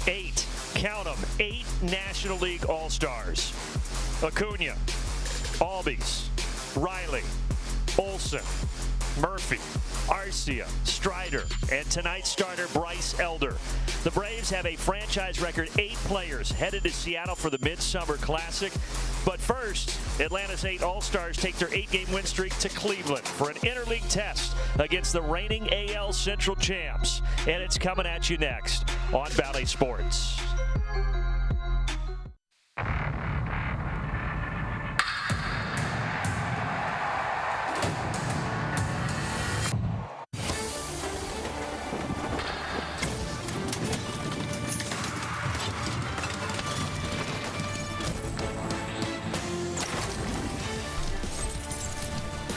8, count them, 8 National League All-Stars. Acuna, Albies, Riley, Olsen, Murphy, Arcia, Strider, and tonight's starter Bryce Elder. The Braves have a franchise record 8 players headed to Seattle for the Midsummer Classic. But first, Atlanta's 8 All-Stars take their 8-game win streak to Cleveland for an interleague test against the reigning AL Central champs. And it's coming at you next on Bally Sports.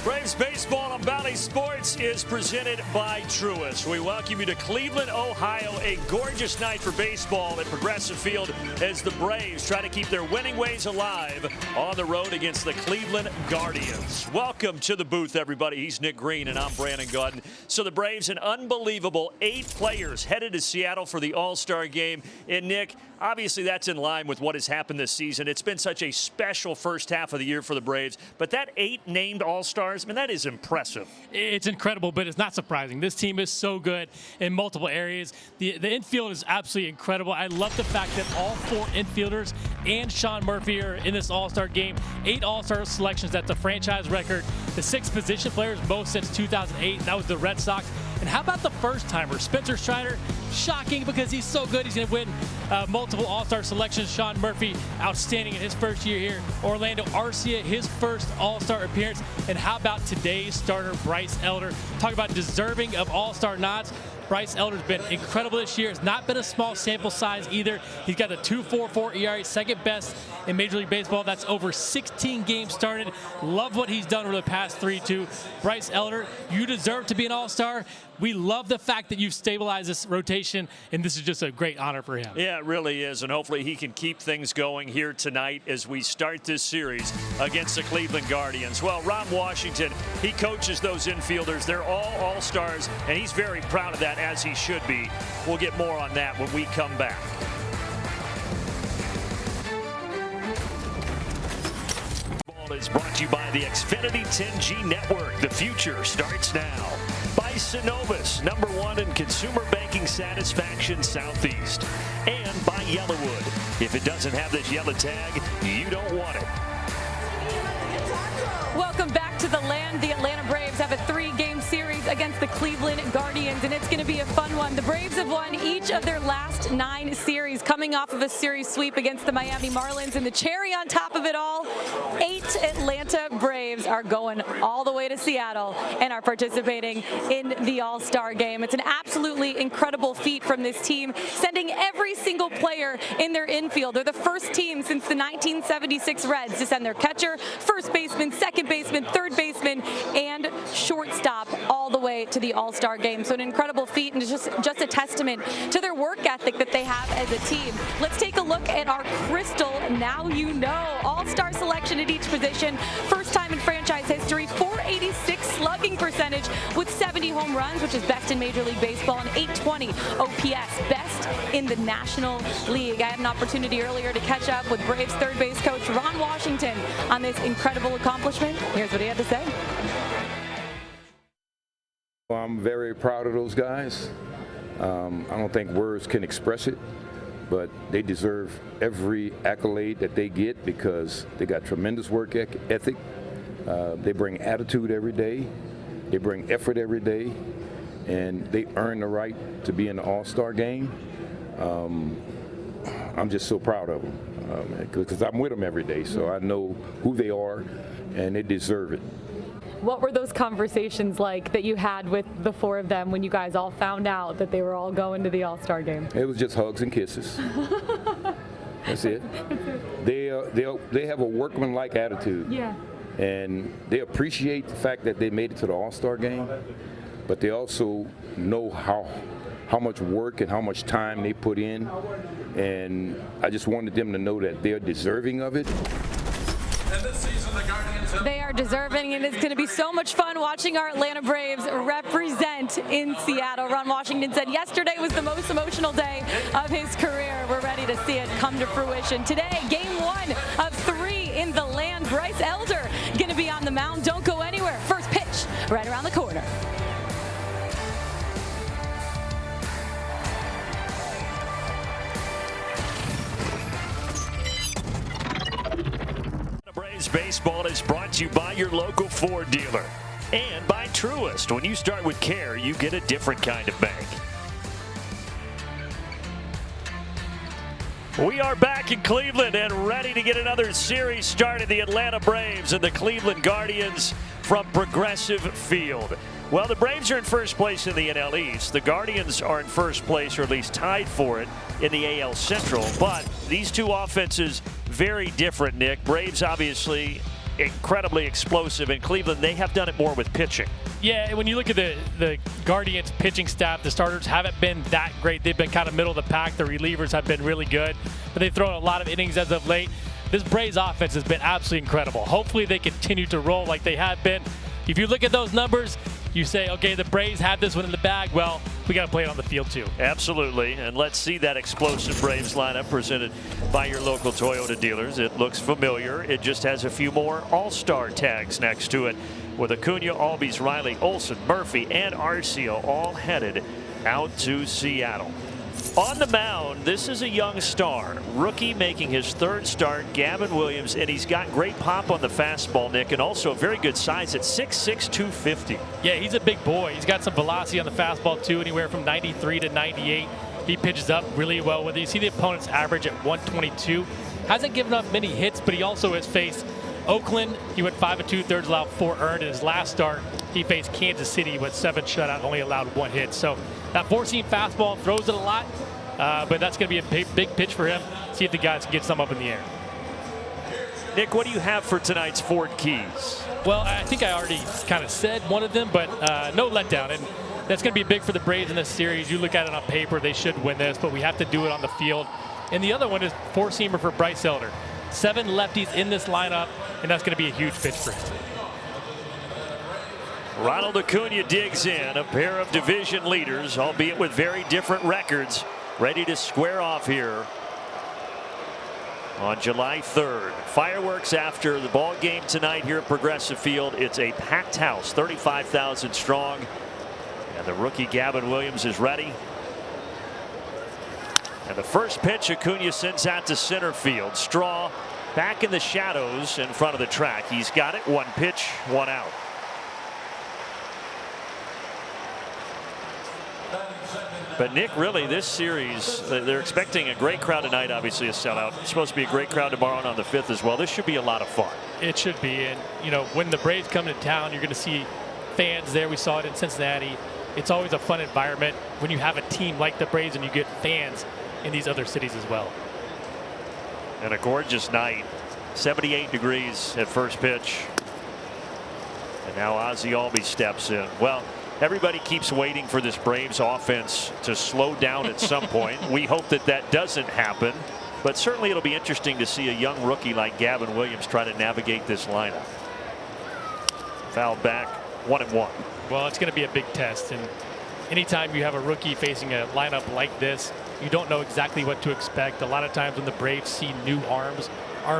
Braves baseball on Bally Sports is presented by Truist. We welcome you to Cleveland, Ohio. A gorgeous night for baseball at Progressive Field as the Braves try to keep their winning ways alive on the road against the Cleveland Guardians. Welcome to the booth, everybody. He's Nick Green, and I'm Brandon Gaudin. So the Braves, an unbelievable 8 players headed to Seattle for the All-Star game. And Nick, obviously that's in line with what has happened this season. It's been such a special first half of the year for the Braves. But that 8 named All-Stars, I mean, that is impressive. It's incredible, but it's not surprising. This team is so good in multiple areas. The infield is absolutely incredible. I love the fact that all 4 infielders and Sean Murphy are in this All-Star game. 8 All-Star selections. That's a franchise record. The 6 position players, most since 2008. That was the Red Sox. And how about the first-timer, Spencer Strider? Shocking because he's so good. He's going to win multiple All-Star selections. Sean Murphy, outstanding in his first year here. Orlando Arcia, his first All-Star appearance. And how about today's starter, Bryce Elder? Talk about deserving of All-Star nods. Bryce Elder's been incredible this year. It's not been a small sample size either. He's got a 2.44 ERA, second best in Major League Baseball. That's over 16 games started. Love what he's done over the past 3-2. Bryce Elder, you deserve to be an All-Star. We love the fact that you've stabilized this rotation, and this is just a great honor for him. Yeah, it really is, and hopefully he can keep things going here tonight as we start this series against the Cleveland Guardians. Well, Ron Washington, he coaches those infielders. They're all All-Stars, and he's very proud of that, as he should be. We'll get more on that when we come back. Ball is brought to you by the Xfinity 10G Network. The future starts now. By Synovus, #1 in consumer banking satisfaction Southeast. And by Yellowwood. If it doesn't have this yellow tag, you don't want it. Welcome back to the land. The Atlanta Braves have a 3-game series against the Cleveland Guardians, and it's going to be a fun one. The Braves have won each of their last 9 series, coming off of a series sweep against the Miami Marlins. And the cherry on top of it all, 8 Atlanta Braves are going all the way to Seattle and are participating in the All-Star game. It's an absolutely incredible feat from this team, sending every single player in their infield. They're the first team since the 1976 Reds to send their catcher, first baseman, second baseman, third baseman, and shortstop all the way to the All-Star game. So an incredible feat, and it's just a testament to their work ethic that they have as a team. Let's take a look at our crystal Now You Know All-Star selection at each position. First time in franchise history, 486 slugging percentage with 70 home runs, which is best in Major League Baseball, and 820 OPS, best in the National League. I had an opportunity earlier to catch up with Braves third base coach Ron Washington on this incredible accomplishment. Here's what he had to say. Well, I'm very proud of those guys. I don't think words can express it, but they deserve every accolade that they get because they got tremendous work ethic. They bring attitude every day. They bring effort every day, and they earn the right to be in the All-Star game. I'm just so proud of them because I'm with them every day, so I know who they are, and they deserve it. What were those conversations like that you had with the 4 of them when you guys all found out that they were all going to the All-Star game? It was just hugs and kisses. That's it. They have a workmanlike attitude. Yeah. And they appreciate the fact that they made it to the All-Star game, but they also know how much work and how much time they put in. And I just wanted them to know that they're deserving of it. They are deserving, and it's going to be so much fun watching our Atlanta Braves represent in Seattle. Ron Washington said yesterday was the most emotional day of his career. We're ready to see it come to fruition. Today, game 1 of 3 in the land. Bryce Elder going to be on the mound. Don't go anywhere. First pitch right around the corner. Baseball is brought to you by your local Ford dealer and by Truist. When you start with care, you get a different kind of bank. We are back in Cleveland and ready to get another series started. The Atlanta Braves and the Cleveland Guardians from Progressive Field. Well, the Braves are in first place in the NL East. The Guardians are in first place, or at least tied for it, in the AL Central. But these two offenses, very different, Nick. Braves obviously incredibly explosive. In Cleveland, they have done it more with pitching. Yeah, when you look at the Guardians pitching staff, the starters haven't been that great. They've been kind of middle of the pack. The relievers have been really good, but they've thrown a lot of innings as of late. This Braves offense has been absolutely incredible. Hopefully they continue to roll like they have been. If you look at those numbers, you say, okay, the Braves have this one in the bag. Well, we got to play it on the field too. Absolutely, and let's see that explosive Braves lineup presented by your local Toyota dealers. It looks familiar. It just has a few more all-star tags next to it, with Acuna, Albies, Riley, Olsen, Murphy, and Arcia all headed out to Seattle. On the mound, this is a young star, rookie making his third start, Gavin Williams, and he's got great pop on the fastball, Nick, and also a very good size at 6'6", 250. Yeah, he's a big boy. He's got some velocity on the fastball too, anywhere from 93 to 98. He pitches up really well with it. You see the opponent's average at 122. Hasn't given up many hits, but he also has faced Oakland. He went 5 2/3, allowed 4 earned. In his last start, he faced Kansas City with 7 shutout, only allowed 1 hit. So that 4-seam fastball throws it a lot, but that's going to be a big pitch for him. See if the guys can get some up in the air. Nick, what do you have for tonight's Ford keys? Well, I think I already kind of said one of them, but no letdown. And that's going to be big for the Braves in this series. You look at it on paper, they should win this, but we have to do it on the field. And the other one is 4-seamer for Bryce Elder. 7 lefties in this lineup, and that's going to be a huge pitch for him. Ronald Acuna digs in, a pair of division leaders, albeit with very different records, ready to square off here on July 3rd. Fireworks after the ball game tonight here at Progressive Field. It's a packed house, 35,000 strong, and the rookie Gavin Williams is ready. And the first pitch Acuna sends out to center field. Straw back in the shadows in front of the track. He's got it. 1 pitch, 1 out. But Nick, really, this series, they're expecting a great crowd tonight, obviously a sellout. It's supposed to be a great crowd tomorrow and on the 5th as well. This should be a lot of fun. It should be. And, you know, when the Braves come to town, you're going to see fans there. We saw it in Cincinnati. It's always a fun environment when you have a team like the Braves and you get fans in these other cities as well. And a gorgeous night. 78 degrees at first pitch. And now Ozzie Albies steps in. Well, everybody keeps waiting for this Braves offense to slow down at some point. We hope that that doesn't happen, but certainly it'll be interesting to see a young rookie like Gavin Williams try to navigate this lineup. Fouled back, 1-1. Well, it's going to be a big test, and anytime you have a rookie facing a lineup like this, you don't know exactly what to expect. A lot of times when the Braves see new arms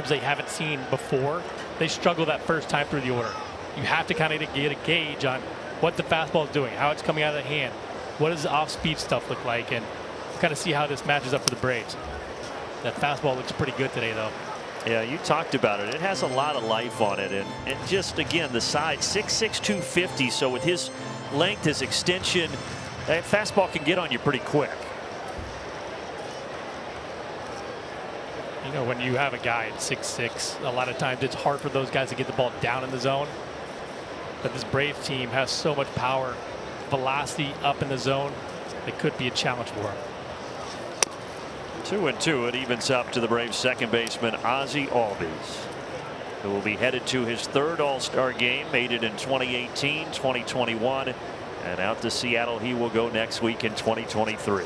they haven't seen before, they struggle that first time through the order. You have to kind of get a gauge on what the fastball is doing, how it's coming out of the hand, what does the off-speed stuff look like, and kind of see how this matches up for the Braves. That fastball looks pretty good today, though. Yeah, you talked about it. It has a lot of life on it, and just again the side, 6'6", 250. So with his length, his extension, that fastball can get on you pretty quick. You know, when you have a guy at 6'6", a lot of times it's hard for those guys to get the ball down in the zone. But this Braves team has so much power, velocity up in the zone. It could be a challenge for him. 2-2. It evens up to the Braves second baseman Ozzie Albies, who will be headed to his 3rd All-Star game, made it in 2018, 2021, and out to Seattle he will go next week in 2023.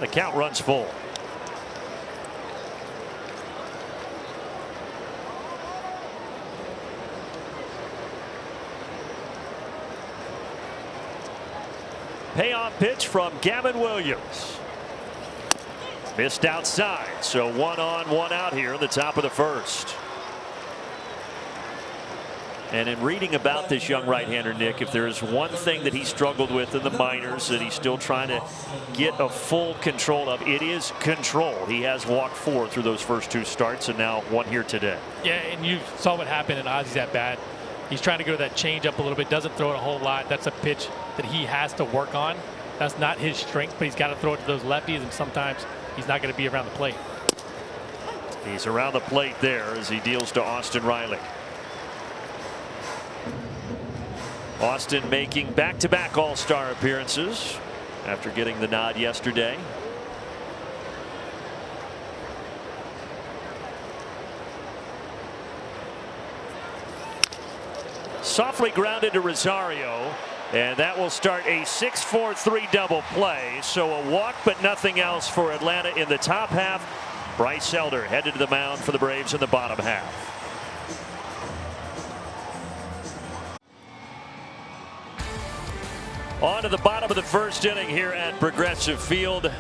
The count runs full. Payoff pitch from Gavin Williams. Missed outside, so 1 on, 1 out here in the top of the first. And in reading about this young right-hander, Nick, if there is one thing that he struggled with in the minors that he's still trying to get a full control of, it is control. He has walked 4 through those first 2 starts and now 1 here today. Yeah, and you saw what happened in Ozzy's at bat. He's trying to go to that change up a little bit, doesn't throw it a whole lot. That's a pitch that he has to work on. That's not his strength, but he's got to throw it to those lefties, and sometimes he's not going to be around the plate. He's around the plate there as he deals to Austin Riley. Austin making back-to-back All-Star appearances after getting the nod yesterday. Softly grounded to Rosario, and that will start a 6-4-3 double play. So a walk, but nothing else for Atlanta in the top half. Bryce Elder headed to the mound for the Braves in the bottom half. On to the bottom of the first inning here at Progressive Field.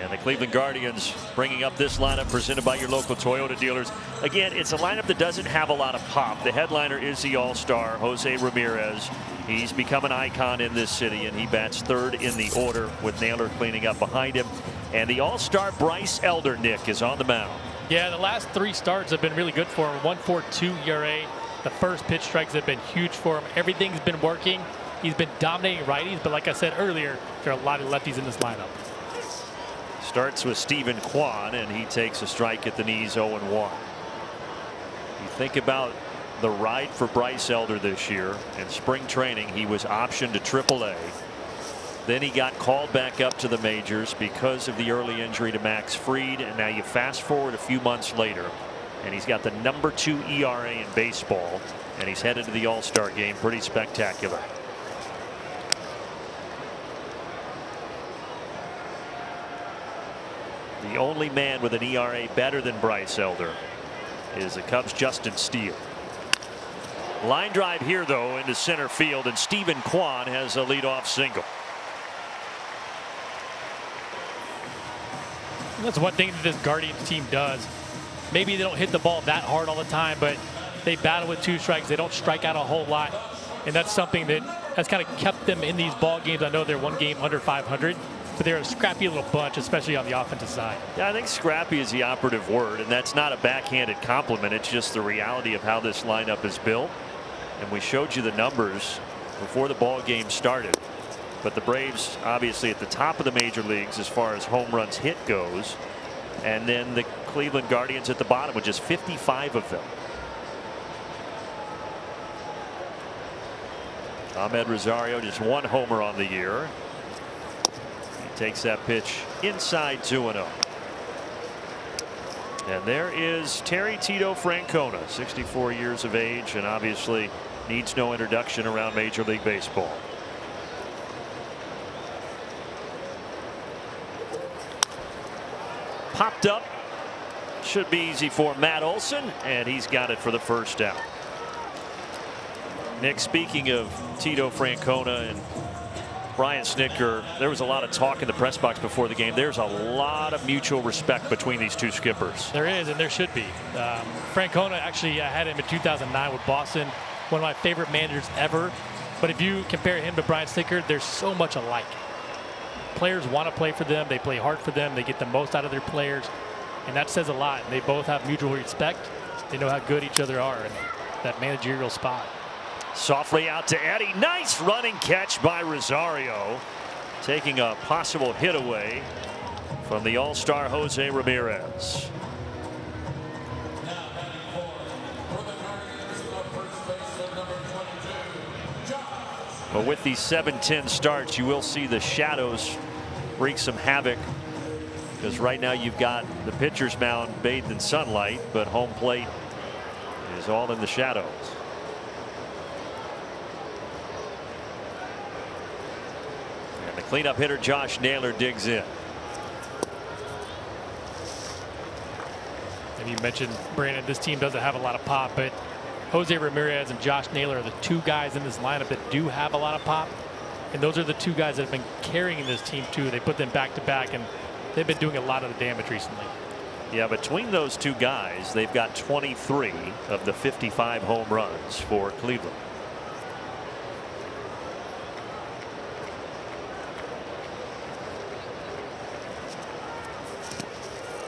And the Cleveland Guardians bringing up this lineup presented by your local Toyota dealers. Again, it's a lineup that doesn't have a lot of pop. The headliner is the All-Star, Jose Ramirez. He's become an icon in this city, and he bats 3rd in the order with Naylor cleaning up behind him. And the All-Star Bryce Elder, Nick, is on the mound. Yeah, the last 3 starts have been really good for him. 1.42 ERA. The first pitch strikes have been huge for him. Everything's been working. He's been dominating righties, but like I said earlier, there are a lot of lefties in this lineup. Starts with Stephen Kwan, and he takes a strike at the knees, 0-1. You think about the ride for Bryce Elder this year. In spring training, he was optioned to AAA. Then he got called back up to the majors because of the early injury to Max Fried. And now you fast forward a few months later, and he's got the #2 ERA in baseball, and he's headed to the All-Star game. Pretty spectacular. The only man with an ERA better than Bryce Elder is the Cubs' Justin Steele. Line drive here, though, into center field, and Stephen Kwan has a leadoff single. That's one thing that this Guardians team does. Maybe they don't hit the ball that hard all the time, but they battle with 2 strikes. They don't strike out a whole lot, and that's something that has kind of kept them in these ball games. I know they're 1 game under 500. But they're a scrappy little bunch, especially on the offensive side. Yeah, I think scrappy is the operative word, and that's not a backhanded compliment. It's just the reality of how this lineup is built. And we showed you the numbers before the ball game started. But the Braves obviously at the top of the major leagues as far as home runs hit goes. And then the Cleveland Guardians at the bottom with just 55 of them. Ahmed Rosario just 1 homer on the year. Takes that pitch inside 2-0. And there is Terry Tito Francona, 64 years of age, and obviously needs no introduction around Major League Baseball. Popped up. Should be easy for Matt Olson, and he's got it for the first out. Nick, speaking of Tito Francona and Brian Snitker, there was a lot of talk in the press box before the game. There's a lot of mutual respect between these 2 skippers. There is, and there should be. Francona, actually, I had him in 2009 with Boston, one of my favorite managers ever. But if you compare him to Brian Snitker, they're so much alike. Players want to play for them. They play hard for them. They get the most out of their players, and that says a lot. They both have mutual respect. They know how good each other are in that managerial spot. Softly out to Eddie. Nice running catch by Rosario, taking a possible hit away from the All-Star Jose Ramirez. But with these 7-10 starts, you will see the shadows wreak some havoc, because right now you've got the pitcher's mound bathed in sunlight, but home plate is all in the shadows. Cleanup hitter Josh Naylor digs in. And you mentioned, Brandon, this team doesn't have a lot of pop, but Jose Ramirez and Josh Naylor are the 2 guys in this lineup that do have a lot of pop. And those are the two guys that have been carrying this team too. They put them back to back, and they've been doing a lot of the damage recently. Yeah, between those two guys, they've got 23 of the 55 home runs for Cleveland.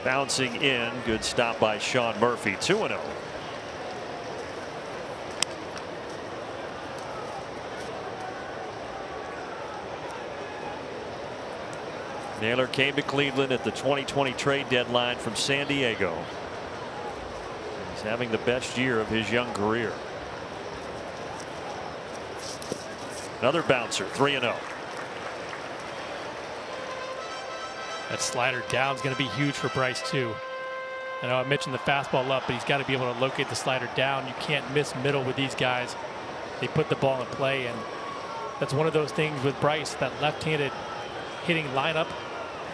Bouncing in, good stop by Sean Murphy, 2-0. Naylor came to Cleveland at the 2020 trade deadline from San Diego. He's having the best year of his young career. Another bouncer, 3-0. That slider down is going to be huge for Bryce too. I know I mentioned the fastball up, but he's got to be able to locate the slider down. You can't miss middle with these guys. They put the ball in play, and that's one of those things with Bryce, that left-handed hitting lineup.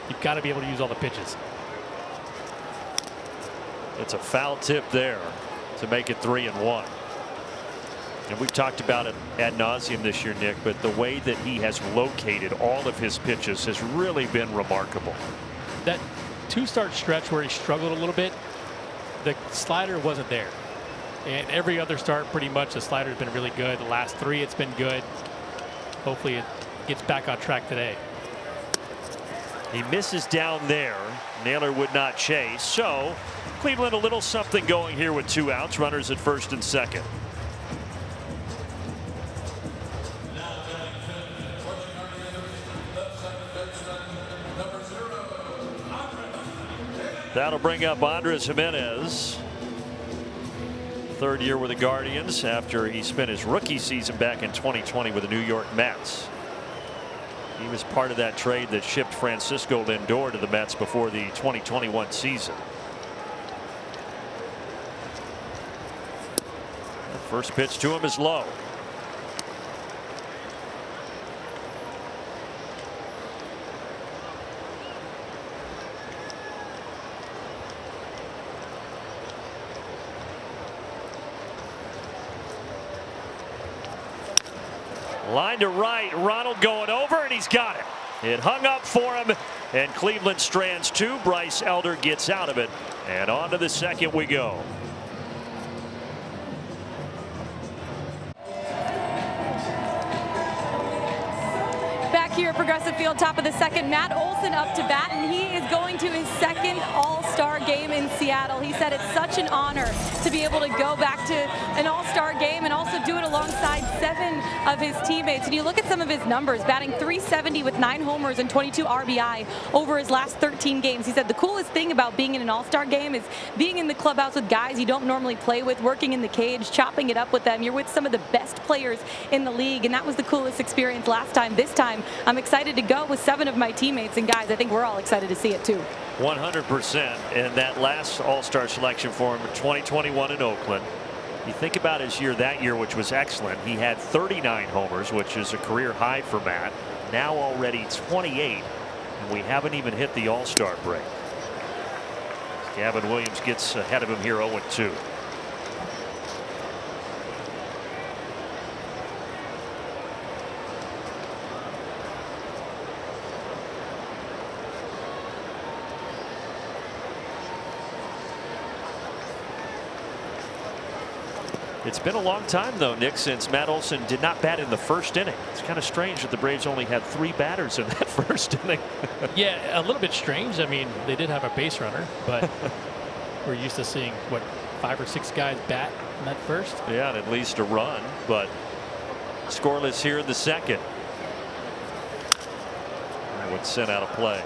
You've got to be able to use all the pitches. It's a foul tip there to make it 3-1. And we've talked about it ad nauseum this year, Nick, but the way that he has located all of his pitches has really been remarkable. That two-start stretch where he struggled a little bit, the slider wasn't there. And every other start, pretty much, the slider's been really good. The last three, it's been good. Hopefully it gets back on track today. He misses down there. Naylor would not chase. So Cleveland a little something going here with 2 outs. Runners at first and second. That'll bring up Andres Gimenez. 3rd year with the Guardians after he spent his rookie season back in 2020 with the New York Mets. He was part of that trade that shipped Francisco Lindor to the Mets before the 2021 season. The first pitch to him is low. Line to right, Ronald going over, and he's got it. It hung up for him, and Cleveland strands 2. Bryce Elder gets out of it, and on to the second we go. Back here at Progressive Field, top of the second, Matt Olson up to bat, and he is going to his second All-Star game in Seattle. He said it's such an honor to be able to go back to an All-Star game and also do it alongside 7 of his teammates. And you look at some of his numbers, batting .370 with 9 homers and 22 RBI over his last 13 games. He said the coolest thing about being in an All-Star game is being in the clubhouse with guys you don't normally play with, working in the cage, chopping it up with them. You're with some of the best players in the league, and that was the coolest experience last time. This time, I'm excited to go with 7 of my teammates, and guys, I think we're all excited to see it too. 100%. And that last All-Star selection for him in 2021 in Oakland. You think about his year that year, which was excellent. He had 39 homers, which is a career high for Matt. Now already 28, and we haven't even hit the All-Star break. Gavin Williams gets ahead of him here 0-2. It's been a long time, though, Nick, since Matt Olson did not bat in the first inning. It's kind of strange that the Braves only had 3 batters in that first inning. Yeah, a little bit strange. I mean, they did have a base runner, but we're used to seeing, what, 5 or 6 guys bat in that first? Yeah, and at least a run, but scoreless here in the second. That would send out a play.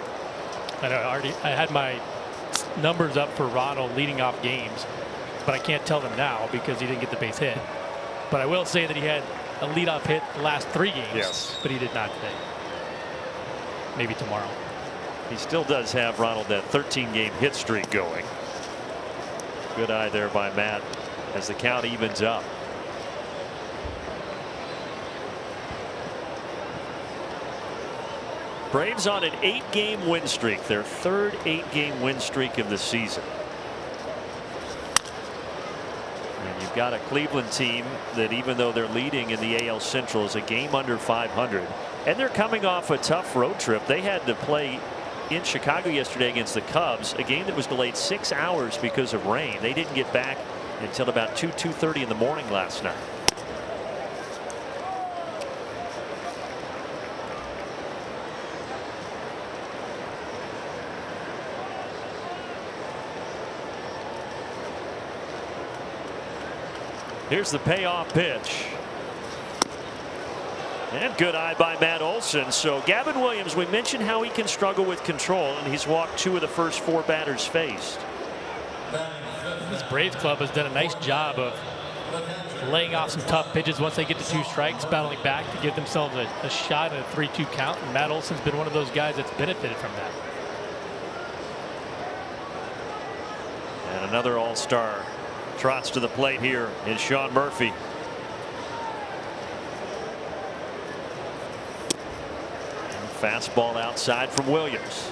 I know, I had my numbers up for Ronald leading off games, but I can't tell them now because he didn't get the base hit. But I will say that he had a leadoff hit the last 3 games. Yes. But he did not today. Maybe tomorrow. He still does have, Ronald, that 13-game hit streak going. Good eye there by Matt as the count evens up. Braves on an 8-game win streak, their 3rd 8-game win streak of the season. And you've got a Cleveland team that, even though they're leading in the AL Central, is a game under 500. And they're coming off a tough road trip. They had to play in Chicago yesterday against the Cubs, a game that was delayed 6 hours because of rain. They didn't get back until about 2:30 in the morning last night. Here's the payoff pitch. And good eye by Matt Olson. So Gavin Williams, we mentioned how he can struggle with control, and he's walked 2 of the first 4 batters faced. This Braves club has done a nice job of laying off some tough pitches once they get to 2 strikes, battling back to give themselves a shot at a 3-2 count. And Matt Olson's been one of those guys that's benefited from that. And another all-star trots to the plate here is Sean Murphy. Fastball outside from Williams.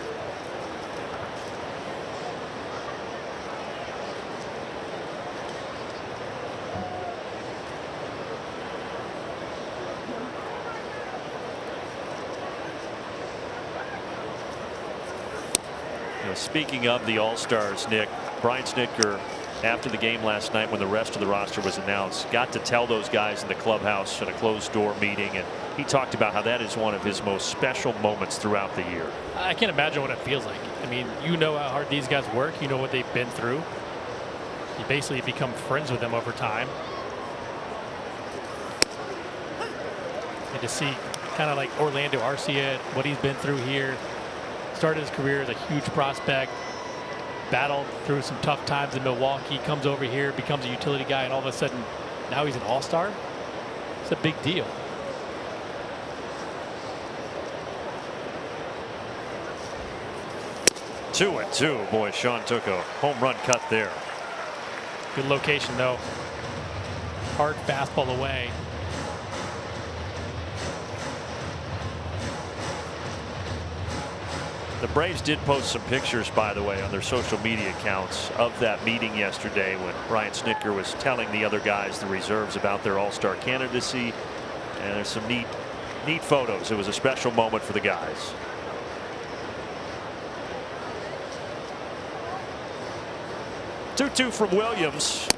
Speaking of the All-Stars, Nick, Brian Snitker, after the game last night when the rest of the roster was announced, got to tell those guys in the clubhouse at a closed-door meeting, and he talked about how that is one of his most special moments throughout the year. I can't imagine what it feels like. I mean, you know how hard these guys work. You know what they've been through. You basically become friends with them over time. And to see kind of like Orlando Arcia, what he's been through here. Started his career as a huge prospect, battled through some tough times in Milwaukee, comes over here, becomes a utility guy, and all of a sudden now he's an all-star. It's a big deal. Two and two. Boy, Sean took a home run cut there. Good location, though. Hard fastball away. The Braves did post some pictures, by the way, on their social media accounts of that meeting yesterday when Brian Snitker was telling the other guys, the reserves, about their all-star candidacy. And there's some neat photos. It was a special moment for the guys. Two from Williams.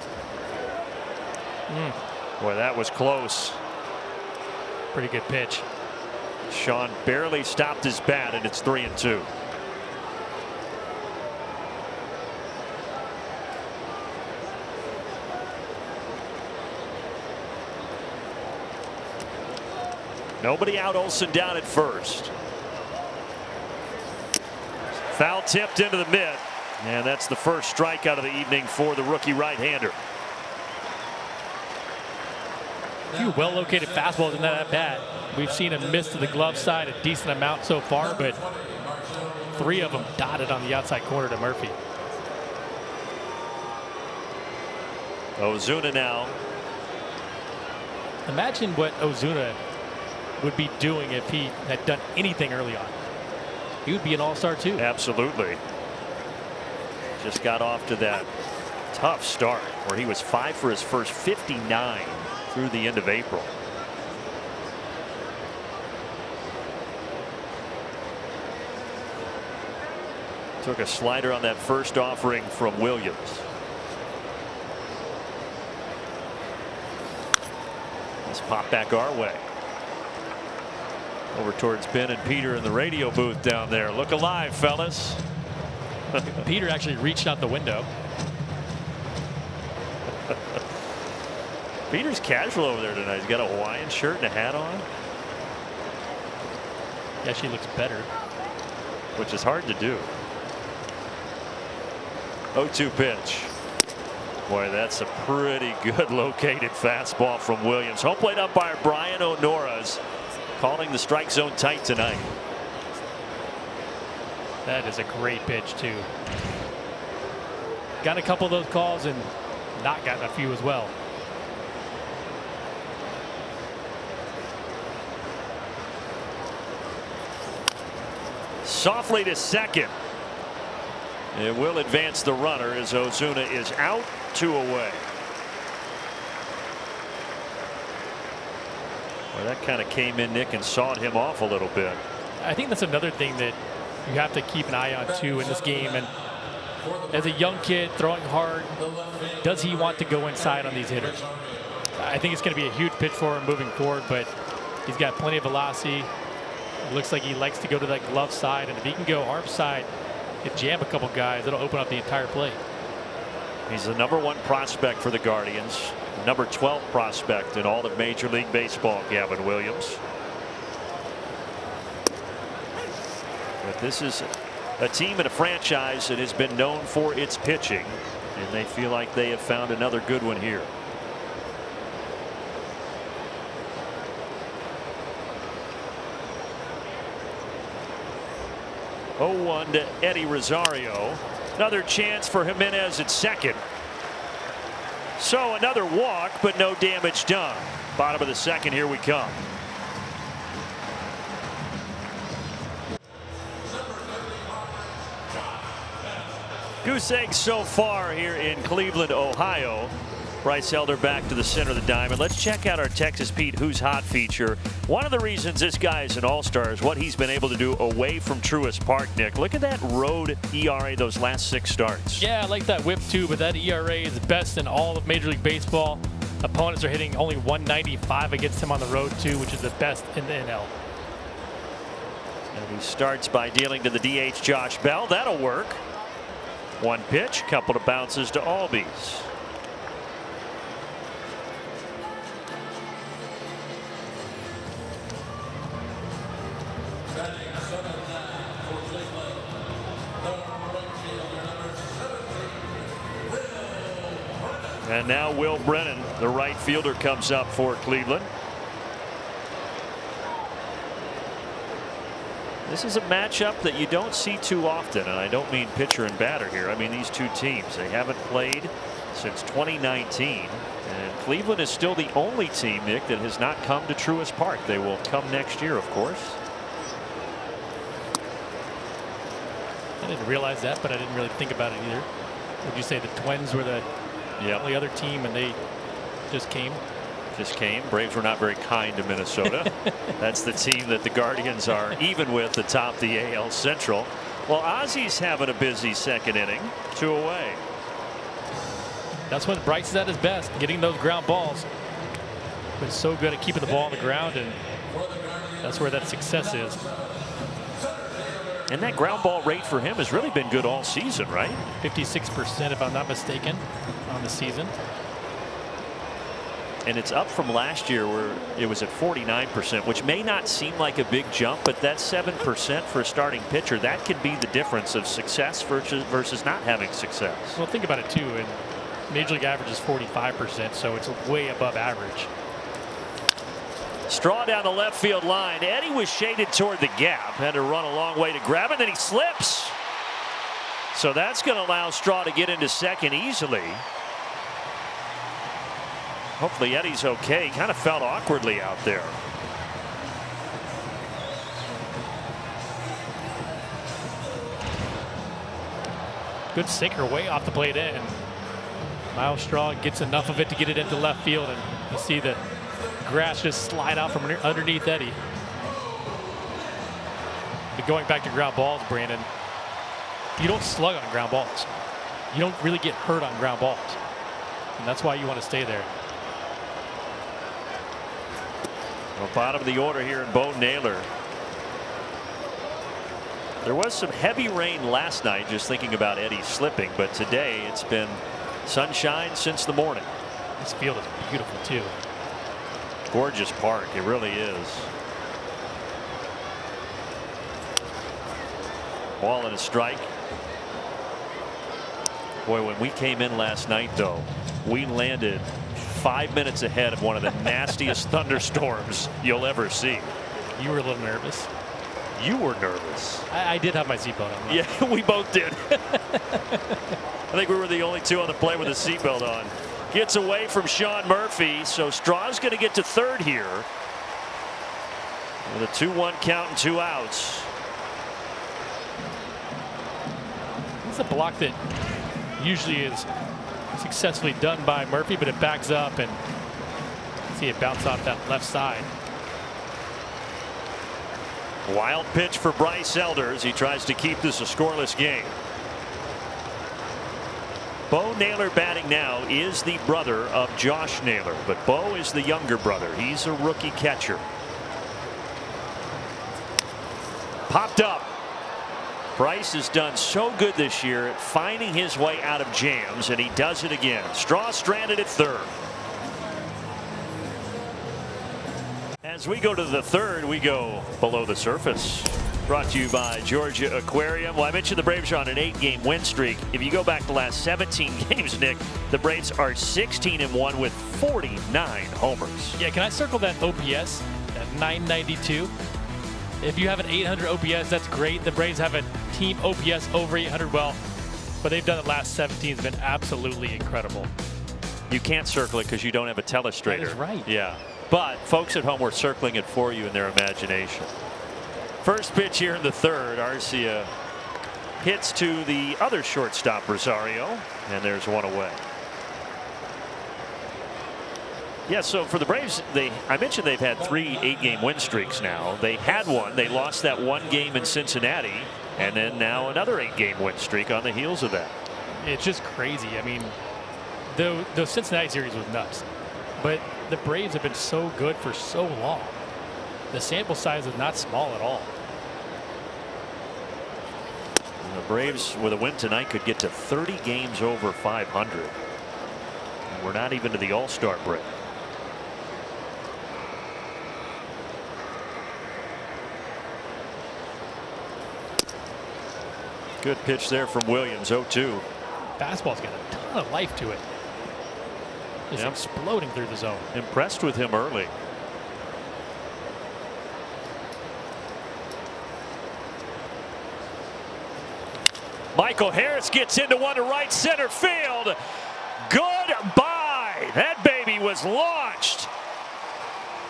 Boy, that was close. Pretty good pitch. Sean barely stopped his bat, and it's 3-2. Nobody out. Olson down at first. Foul tipped into the mid, and that's the first strikeout of the evening for the rookie right-hander. A few well-located fastballs in that at bat. We've seen him miss to the glove side a decent amount so far, but 3 of them dotted on the outside corner to Murphy. Ozuna now. Imagine what Ozuna would be doing if he had done anything early on. He would be an all-star too. Absolutely. Just got off to that tough start where he was 5 for his first 59 through the end of April. Took a slider on that first offering from Williams. Let's pop back our way. Over towards Ben and Peter in the radio booth down there. Look alive, fellas. Peter actually reached out the window. Peter's casual over there tonight. He's got a Hawaiian shirt and a hat on. Yeah, she looks better. Which is hard to do. 0-2 pitch. Boy, that's a pretty good located fastball from Williams. Home plate umpire Brian O'Nora's calling the strike zone tight tonight. That is a great pitch too. Got a couple of those calls and not gotten a few as well. Softly to second. It will advance the runner as Ozuna is out, 2 away. Well, that kind of came in, Nick, and sawed him off a little bit. I think that's another thing that you have to keep an eye on too in this game. And as a young kid throwing hard, does he want to go inside on these hitters? I think it's going to be a huge pitch for him moving forward, but he's got plenty of velocity. It looks like he likes to go to that glove side, and if he can go arm side and jam a couple guys, it'll open up the entire plate. He's the #1 prospect for the Guardians, number 12 prospect in all of Major League Baseball, Gavin Williams. But this is a team and a franchise that has been known for its pitching, and they feel like they have found another good one here. Oh, 1 to Eddie Rosario. Another chance for Jimenez at second. So another walk, but no damage done. Bottom of the second, here we come. Goose eggs so far here in Cleveland, Ohio. Bryce Elder back to the center of the diamond. Let's check out our Texas Pete Who's Hot feature. One of the reasons this guy is an all-star is what he's been able to do away from Truist Park, Nick. Look at that road ERA those last 6 starts. Yeah, I like that whip too, but that ERA is best in all of Major League Baseball. Opponents are hitting only 195 against him on the road too, which is the best in the NL. And he starts by dealing to the DH Josh Bell. That'll work. 1 pitch, couple of bounces to Albies. And now Will Brennan, the right fielder, comes up for Cleveland. This is a matchup that you don't see too often, and I don't mean pitcher and batter here. I mean these two teams. They haven't played since 2019, and Cleveland is still the only team, Nick, that has not come to Truist Park. They will come next year, of course. I didn't realize that, but I didn't really think about it either. Would you say the Twins were the only other team and they just came? Just came. Braves were not very kind to Minnesota. That's the team that the Guardians are even with atop the AL Central. Well, Ozzy's having a busy second inning. 2 away. That's when Bryce is at his best, getting those ground balls. But so good at keeping the ball on the ground, and that's where that success is. And that ground ball rate for him has really been good all season, right? 56%, if I'm not mistaken, on the season. And it's up from last year where it was at 49%, which may not seem like a big jump, but that's 7% for a starting pitcher. That can be the difference of success versus not having success. Well, think about it too. And Major League average is 45%, so it's way above average. Straw down the left field line. Eddie was shaded toward the gap, had to run a long way to grab it, then he slips. So that's going to allow Straw to get into second easily. Hopefully Eddie's okay. Kind of felt awkwardly out there. Good sinker way off the plate end. Myles Straw gets enough of it to get it into left field, and you see the grass just slide out from underneath Eddie. But going back to ground balls, Brandon, you don't slug on ground balls. You don't really get hurt on ground balls, and that's why you want to stay there. Well, bottom of the order here in Bo Naylor. There was some heavy rain last night, just thinking about Eddie slipping, but today it's been sunshine since the morning. This field is beautiful too. Gorgeous park, it really is. Ball and a strike. Boy, when we came in last night, though, we landed 5 minutes ahead of one of the nastiest thunderstorms you'll ever see. You were a little nervous. You were nervous. I did have my seatbelt on. Right? Yeah, we both did. I think we were the only two on the plane with a seatbelt on. Gets away from Sean Murphy, so Straw's going to get to third here with a 2-1 count and 2 outs. It's a block that usually is successfully done by Murphy, but it backs up and see it bounce off that left side. Wild pitch for Bryce Elder as he tries to keep this a scoreless game. Bo Naylor batting now is the brother of Josh Naylor, but Bo is the younger brother. He's a rookie catcher. Popped up. Bryce has done so good this year at finding his way out of jams, and he does it again. Straw stranded at third. As we go to the third, we go below the surface. Brought to you by Georgia Aquarium. Well, I mentioned the Braves are on an 8-game win streak. If you go back the last 17 games, Nick, the Braves are 16-1 with 49 homers. Yeah, can I circle that OPS at 992? If you have an 800 OPS, that's great. The Braves have a team OPS over 800. Well, but they've done it last 17. It's been absolutely incredible. You can't circle it because you don't have a telestrator. That is right. Yeah. But folks at home were circling it for you in their imagination. First pitch here in the third. Arcia hits to the other shortstop, Rosario, and there's one away. Yeah, so for the Braves, I mentioned they've had 3 8-game win streaks now. They had one. They lost that one game in Cincinnati, and then now another 8-game win streak on the heels of that. It's just crazy. I mean, the Cincinnati series was nuts, but the Braves have been so good for so long. The sample size is not small at all. And the Braves, with a win tonight, could get to 30 games over 500. And we're not even to the All-Star break. Good pitch there from Williams. 0-2. Fastball's got a ton of life to it. Just exploding through the zone. Impressed with him early. Michael Harris gets into one to right center field. Goodbye. That baby was launched.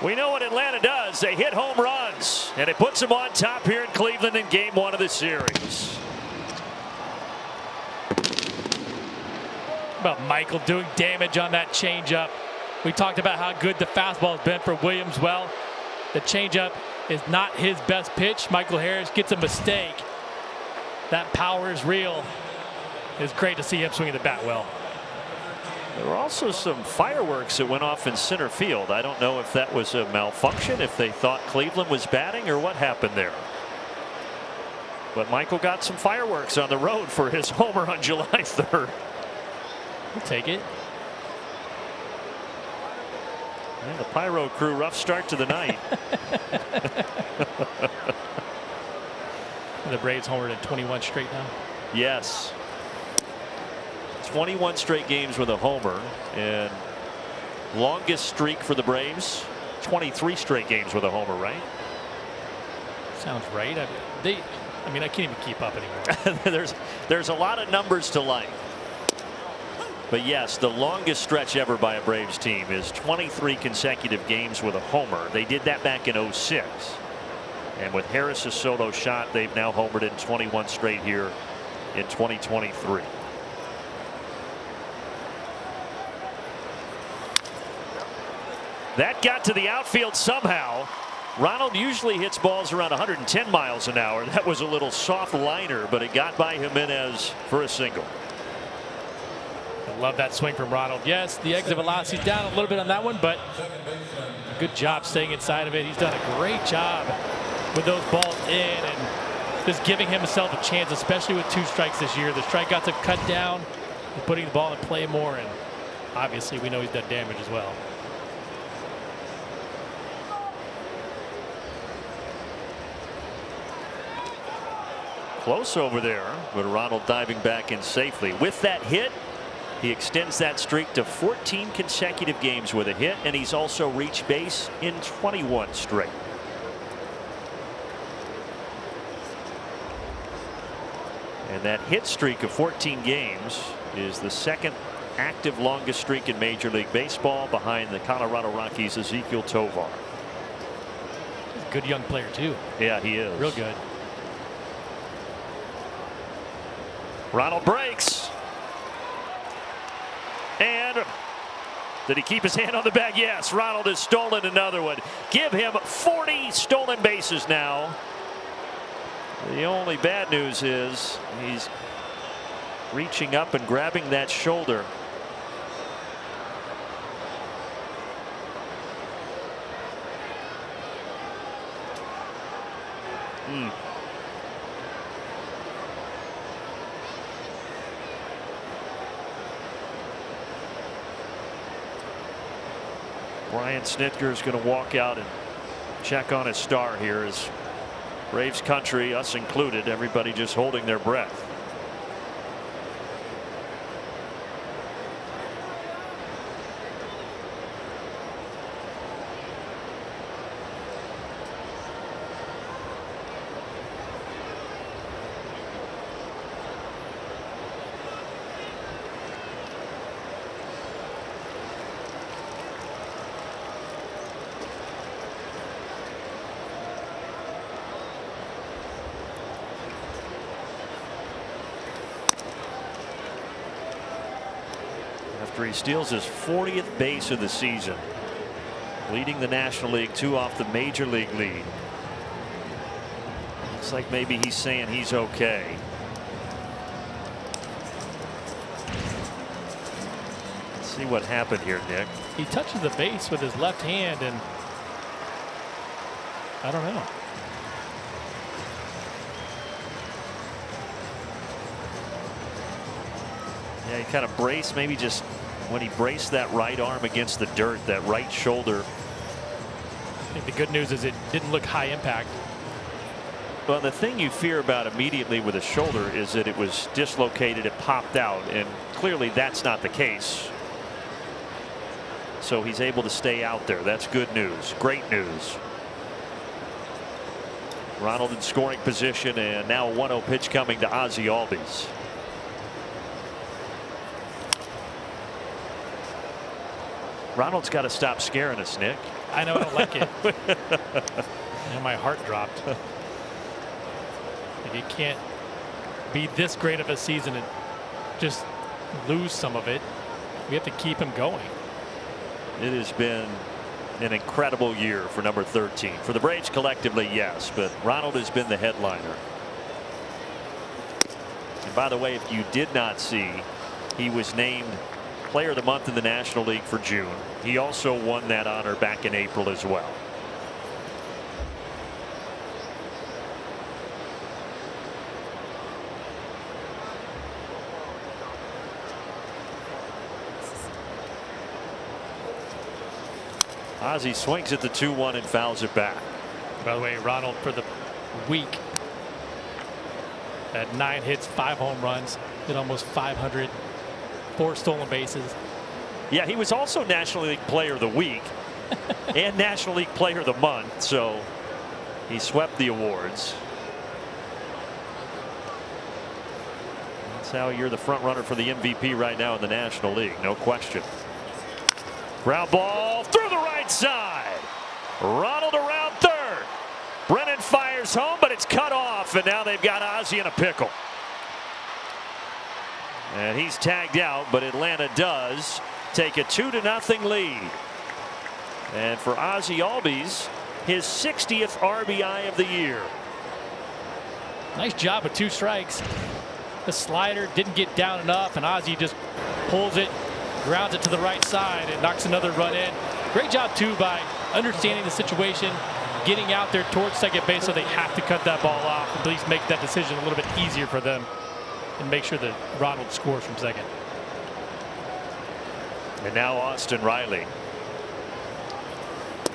We know what Atlanta does. They hit home runs, and it puts them on top here in Cleveland in game 1 of the series. About Michael doing damage on that changeup. We talked about how good the fastball has been for Williams. Well, the changeup is not his best pitch. Michael Harris gets a mistake. That power is real. It's great to see him swinging the bat well. There were also some fireworks that went off in center field. I don't know if that was a malfunction, if they thought Cleveland was batting, or what happened there. But Michael got some fireworks on the road for his homer on July 3rd. We'll take it. Yeah, the Pyro crew, rough start to the night. The Braves homered in 21 straight now. Yes. 21 straight games with a homer, and longest streak for the Braves, 23 straight games with a homer, right? Sounds right. I mean, I can't even keep up anymore. there's a lot of numbers to like. But yes, the longest stretch ever by a Braves team is 23 consecutive games with a homer. They did that back in 06. And with Harris's solo shot, they've now homered in 21 straight here in 2023. That got to the outfield somehow. Ronald usually hits balls around 110 miles an hour. That was a little soft liner, but it got by Jimenez for a single. I love that swing from Ronald. Yes, the exit velocity down a little bit on that one, but good job staying inside of it. He's done a great job with those balls in and just giving himself a chance, especially with 2 strikes this year. The strikeouts have cut down, putting the ball in play more, and obviously we know he's done damage as well. Close over there, but Ronald diving back in safely. With that hit, he extends that streak to 14 consecutive games with a hit, and he's also reached base in 21 straight. And that hit streak of 14 games is the second active longest streak in Major League Baseball, behind the Colorado Rockies' Ezequiel Tovar. He's a good young player too. Yeah, he is. Real good. Ronald breaks. And did he keep his hand on the bag? Yes. Ronald has stolen another one. Give him 40 stolen bases now The only bad news is he's reaching up and grabbing that shoulder. Brian Snitker is going to walk out and check on his star here, as Braves country, us included, everybody just holding their breath. After he steals his 40th base of the season, leading the National League 2 off the Major League lead. Looks like maybe he's saying he's okay. Let's see what happened here, Nick. He touches the base with his left hand, and I don't know. Yeah, he kind of braced, maybe just when he braced that right arm against the dirt, that right shoulder. I think the good news is it didn't look high impact. Well, the thing you fear about immediately with a shoulder is that it was dislocated, it popped out, and clearly that's not the case. So he's able to stay out there. That's good news. Great news. Ronald in scoring position, and now a 1-0 pitch coming to Ozzie Albies. Ronald's got to stop scaring us, Nick. I know, I don't like it. And my heart dropped. Like, you can't be this great of a season and just lose some of it. We have to keep him going. It has been an incredible year for number 13. For the Braves collectively, yes, but Ronald has been the headliner. And by the way, if you did not see, he was named Player of the Month in the National League for June. He also won that honor back in April as well. Ozzie swings at the 2-1 and fouls it back. By the way, Ronald for the week had 9 hits, 5 home runs, hit almost 500. 4 stolen bases. Yeah, he was also National League Player of the Week and National League Player of the Month, so he swept the awards. That's how you're the front runner for the MVP right now in the National League, no question. Ground ball through the right side. Ronald around third. Brennan fires home, but it's cut off, and now they've got Ozzie in a pickle. And he's tagged out, but Atlanta does take a 2-0 lead. And for Ozzie Albies, his 60th RBI of the year. Nice job with 2 strikes. The slider didn't get down enough, and Ozzie just pulls it, grounds it to the right side, and knocks another run in. Great job, too, by understanding the situation, getting out there towards second base so they have to cut that ball off, at least make that decision a little bit easier for them, and make sure that Ronald scores from second. And now Austin Riley.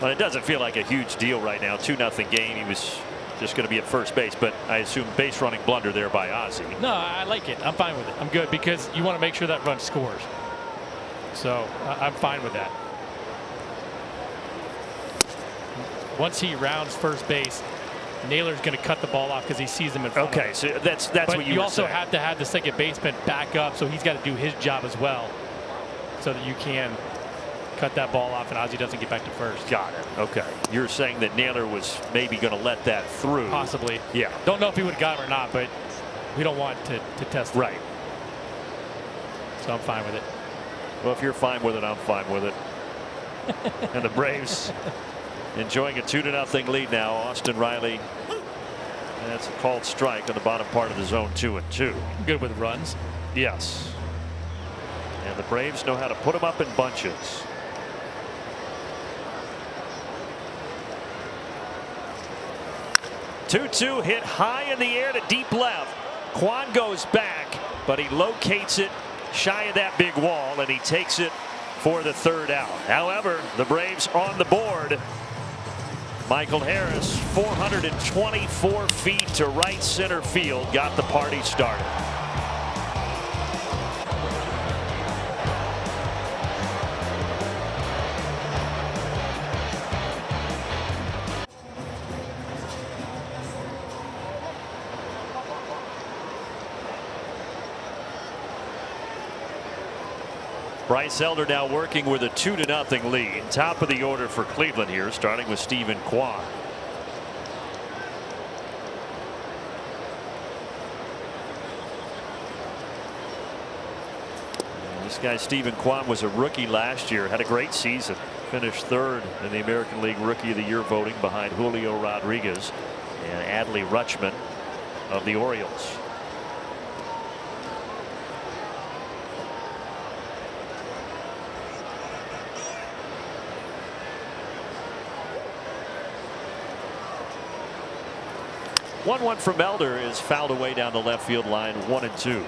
Well, it doesn't feel like a huge deal right now. 2-0 game. He was just going to be at first base, but I assume base running blunder there by Ozzie. No, I like it. I'm fine with it. I'm good because you want to make sure that run scores. So I'm fine with that. Once he rounds first base, Naylor's going to cut the ball off because he sees him in front of him. Okay, so that's what you were also saying. Have to have the second baseman back up, so he's got to do his job as well, so that you can cut that ball off and Ozzie doesn't get back to first. Got it. Okay, you're saying that Naylor was maybe going to let that through. Possibly. Yeah. Don't know if he would have got him or not, but we don't want to test it. Right. So I'm fine with it. Well, if you're fine with it, I'm fine with it. And the Braves enjoying a 2-0 lead now. Austin Riley That's a called strike on the bottom part of the zone 2-2. Good with runs. Yes. And the Braves know how to put them up in bunches. Two hit high in the air to deep left. Kwan goes back, but he locates it shy of that big wall, and he takes it for the third out. However, the Braves on the board. Michael Harris, 424 feet to right center field, got the party started. Bryce Elder now working with a 2-0 lead. Top of the order for Cleveland here, starting with Steven Kwan. This guy Steven Kwan was a rookie last year, had a great season, finished third in the American League Rookie of the Year voting behind Julio Rodriguez and Adley Rutschman of the Orioles. One from Elder is fouled away down the left field line, 1-2.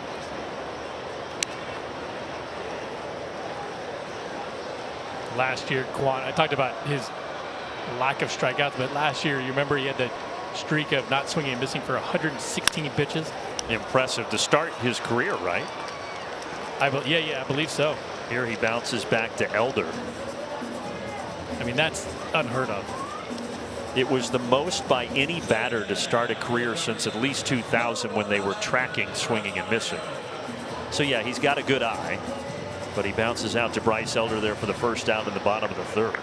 Last year, Kwan, I talked about his lack of strikeouts, but last year, you remember he had the streak of not swinging and missing for 116 pitches. Impressive to start his career, right? Yeah, I believe so. Here he bounces back to Elder. I mean, that's unheard of. It was the most by any batter to start a career since at least 2000, when they were tracking swinging and missing. So yeah, he's got a good eye, but he bounces out to Bryce Elder there for the first out in the bottom of the third.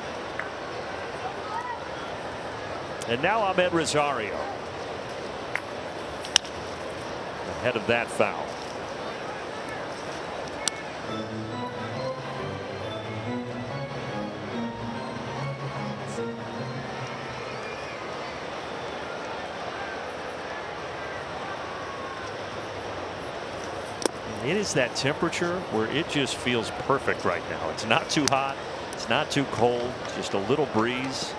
And now Ahmed Rosario ahead of that foul. It is that temperature where it just feels perfect right now. It's not too hot. It's not too cold. Just a little breeze.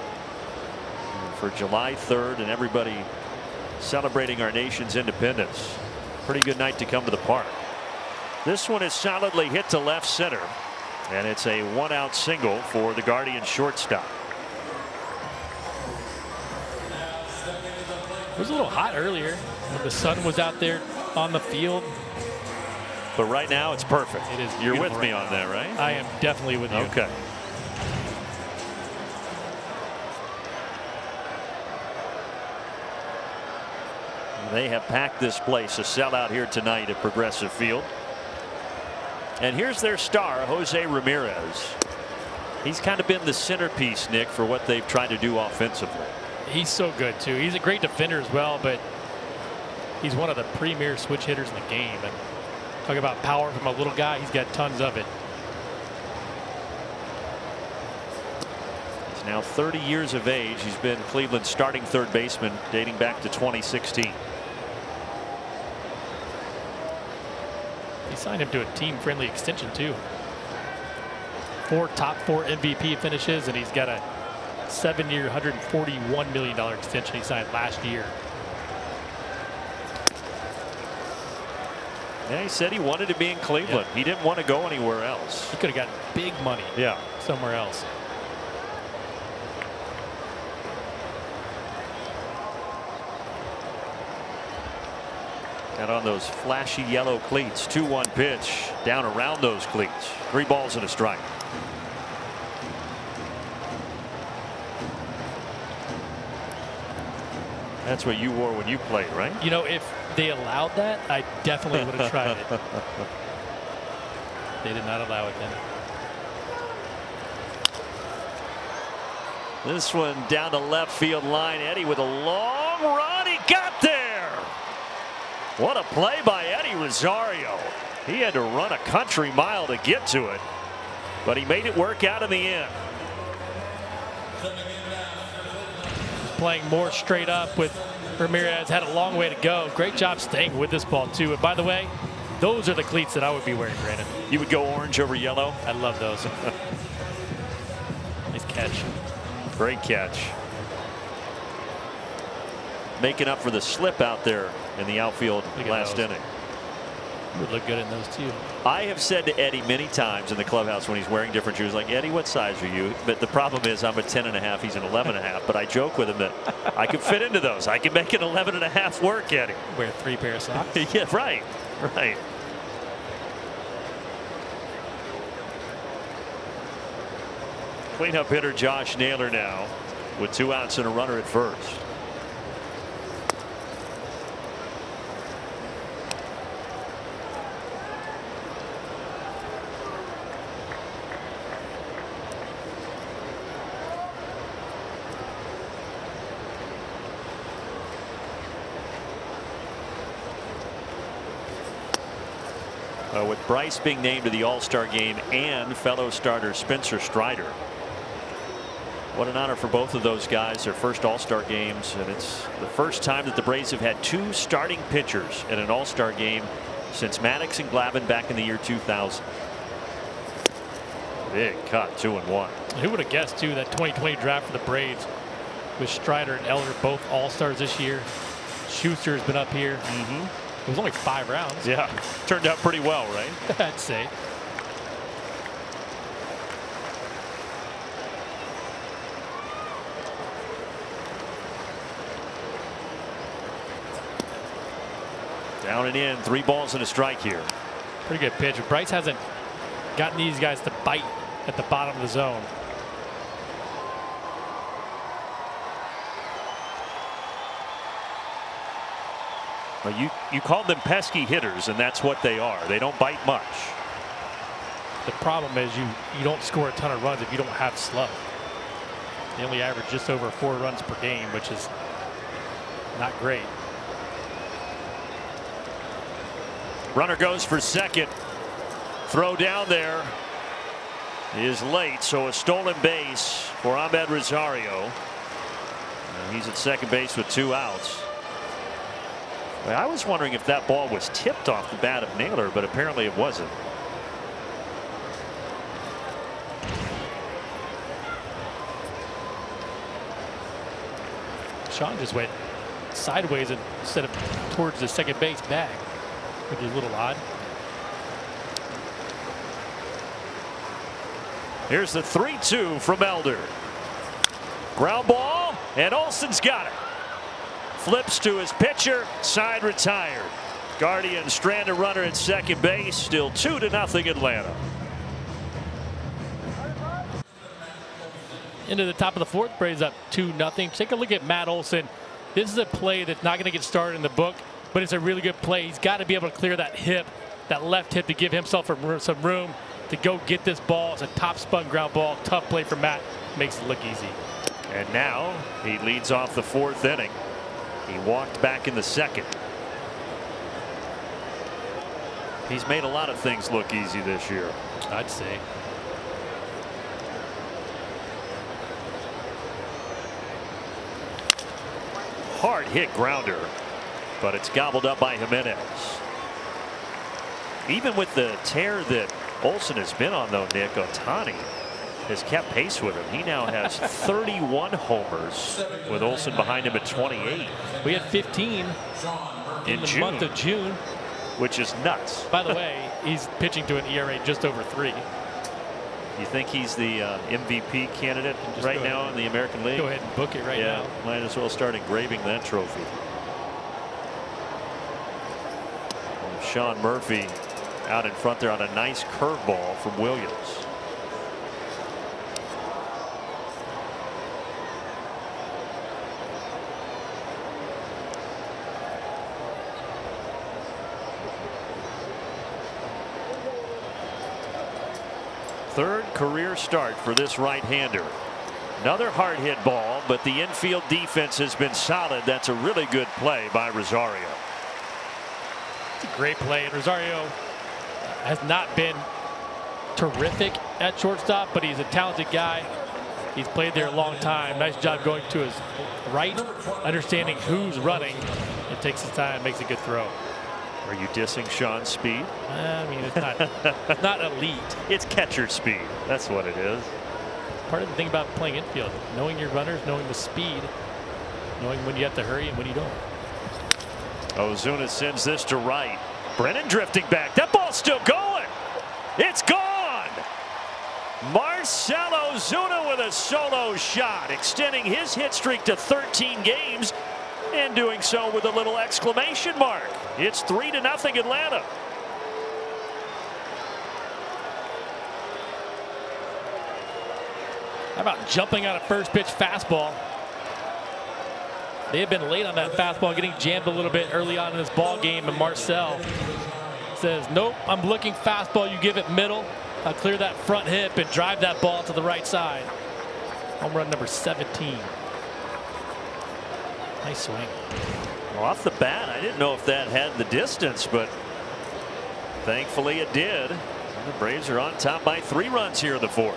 And for July 3rd and everybody celebrating our nation's independence. Pretty good night to come to the park. This one is solidly hit to left center. And it's a 1-out single for the Guardian shortstop. It was a little hot earlier when the sun was out there on the field. But right now it's perfect. It is. You're with me on that, right? I am definitely with you. Okay. They have packed this place, a sellout here tonight at Progressive Field. And here's their star, Jose Ramirez. He's kind of been the centerpiece, Nick, for what they've tried to do offensively. He's so good too. He's a great defender as well, but he's one of the premier switch hitters in the game. And talk about power from a little guy. He's got tons of it. He's now 30 years of age. He's been Cleveland's starting third baseman dating back to 2016. He signed him to a team-friendly extension too. Top four MVP finishes, and he's got a 7-year, $141 million extension he signed last year. Yeah, he said he wanted to be in Cleveland. Yeah. He didn't want to go anywhere else. He could have gotten big money. Yeah. Somewhere else. Got on those flashy yellow cleats. 2-1 pitch down around those cleats. 3 balls and a strike. That's what you wore when you played, right? You know, if they allowed that, I definitely would have tried it. They did not allow it then. This one down the left field line. Eddie with a long run. He got there. What a play by Eddie Rosario. He had to run a country mile to get to it, but he made it work out in the end. Playing more straight up with Ramirez had a long way to go. Great job staying with this ball, too. And by the way, those are the cleats that I would be wearing, Brandon. You would go orange over yellow? I love those. Nice catch. Great catch. Making up for the slip out there in the outfield last inning. Would look good in those, too. I have said to Eddie many times in the clubhouse when he's wearing different shoes, like, Eddie, what size are you? But the problem is I'm a 10.5, he's an 11.5. But I joke with him that I could fit into those. I can make an 11.5 work, Eddie. Wear 3 pair of socks. Yeah, right. Right. Cleanup hitter Josh Naylor now with 2 outs and a runner at first. With Bryce being named to the All-Star game and fellow starter Spencer Strider. What an honor for both of those guys. Their first All-Star games, and it's the first time that the Braves have had 2 starting pitchers in an All-Star game since Maddox and Glavine back in the year 2000. Big cut, 2-1. Who would have guessed, too, that 2020 draft for the Braves with Strider and Elder both All-Stars this year. Schuster's been up here. It was only 5 rounds. Yeah, turned out pretty well, right? I'd say. Down and in, 3 balls and a strike here. Pretty good pitch. Bryce hasn't gotten these guys to bite at the bottom of the zone. Well, you called them pesky hitters, and that's what they are. They don't bite much. The problem is you don't score a ton of runs if you don't have slug. They only average just over 4 runs per game, which is not great. Runner goes for second. Throw down there is late, so a stolen base for Amed Rosario. And he's at second base with 2 outs. I was wondering if that ball was tipped off the bat of Naylor, but apparently it wasn't. Sean just went sideways instead of towards the second base bag, which is a little odd. Here's the 3-2 from Elder. Ground ball, and Olson's got it. Flips to his pitcher, side retired. Guardians strand a runner at second base, still 2-0 Atlanta. Into the top of the 4th, Braves up 2-0. Take a look at Matt Olson. This is a play that's not going to get started in the book, but it's a really good play. He's got to be able to clear that hip, that left hip, to give himself some room to go get this ball. It's a top spun ground ball. Tough play for Matt. Makes it look easy. And now he leads off the 4th inning. He walked back in the 2nd. He's made a lot of things look easy this year, I'd say. Hard hit grounder, but it's gobbled up by Jimenez. Even with the tear that Olson has been on, though, Nick, Ohtani has kept pace with him. He now has 31 homers with Olson behind him at 28. We had 15 in the month of June, which is nuts. By the way, he's pitching to an ERA just over 3. You think he's the MVP candidate right now in the American League? Go ahead and book it right now. Might as well start engraving that trophy. Sean Murphy out in front there on a nice curveball from Williams. Third career start for this right-hander. Another hard hit ball, but the infield defense has been solid. That's a really good play by Rosario. It's a great play, and Rosario has not been terrific at shortstop, but he's a talented guy. He's played there a long time. Nice job going to his right, understanding who's running. It takes his time, makes a good throw. Are you dissing Sean's speed? I mean, it's not elite. It's catcher speed. That's what it is. Part of the thing about playing infield, knowing your runners, knowing the speed, knowing when you have to hurry and when you don't. Ozuna sends this to right. Brennan drifting back. That ball's still going. It's gone. Marcell Ozuna with a solo shot, extending his hit streak to 13 games, and doing so with a little exclamation mark. It's 3-0 Atlanta. How about jumping on a first pitch fastball? They have been late on that fastball, getting jammed a little bit early on in this ball game, and Marcell says, nope, I'm looking fastball, you give it middle. I'll clear that front hip and drive that ball to the right side. Home run number 17. Nice swing. Well, off the bat, I didn't know if that had the distance, but thankfully it did. And the Braves are on top by 3 runs here in the 4th.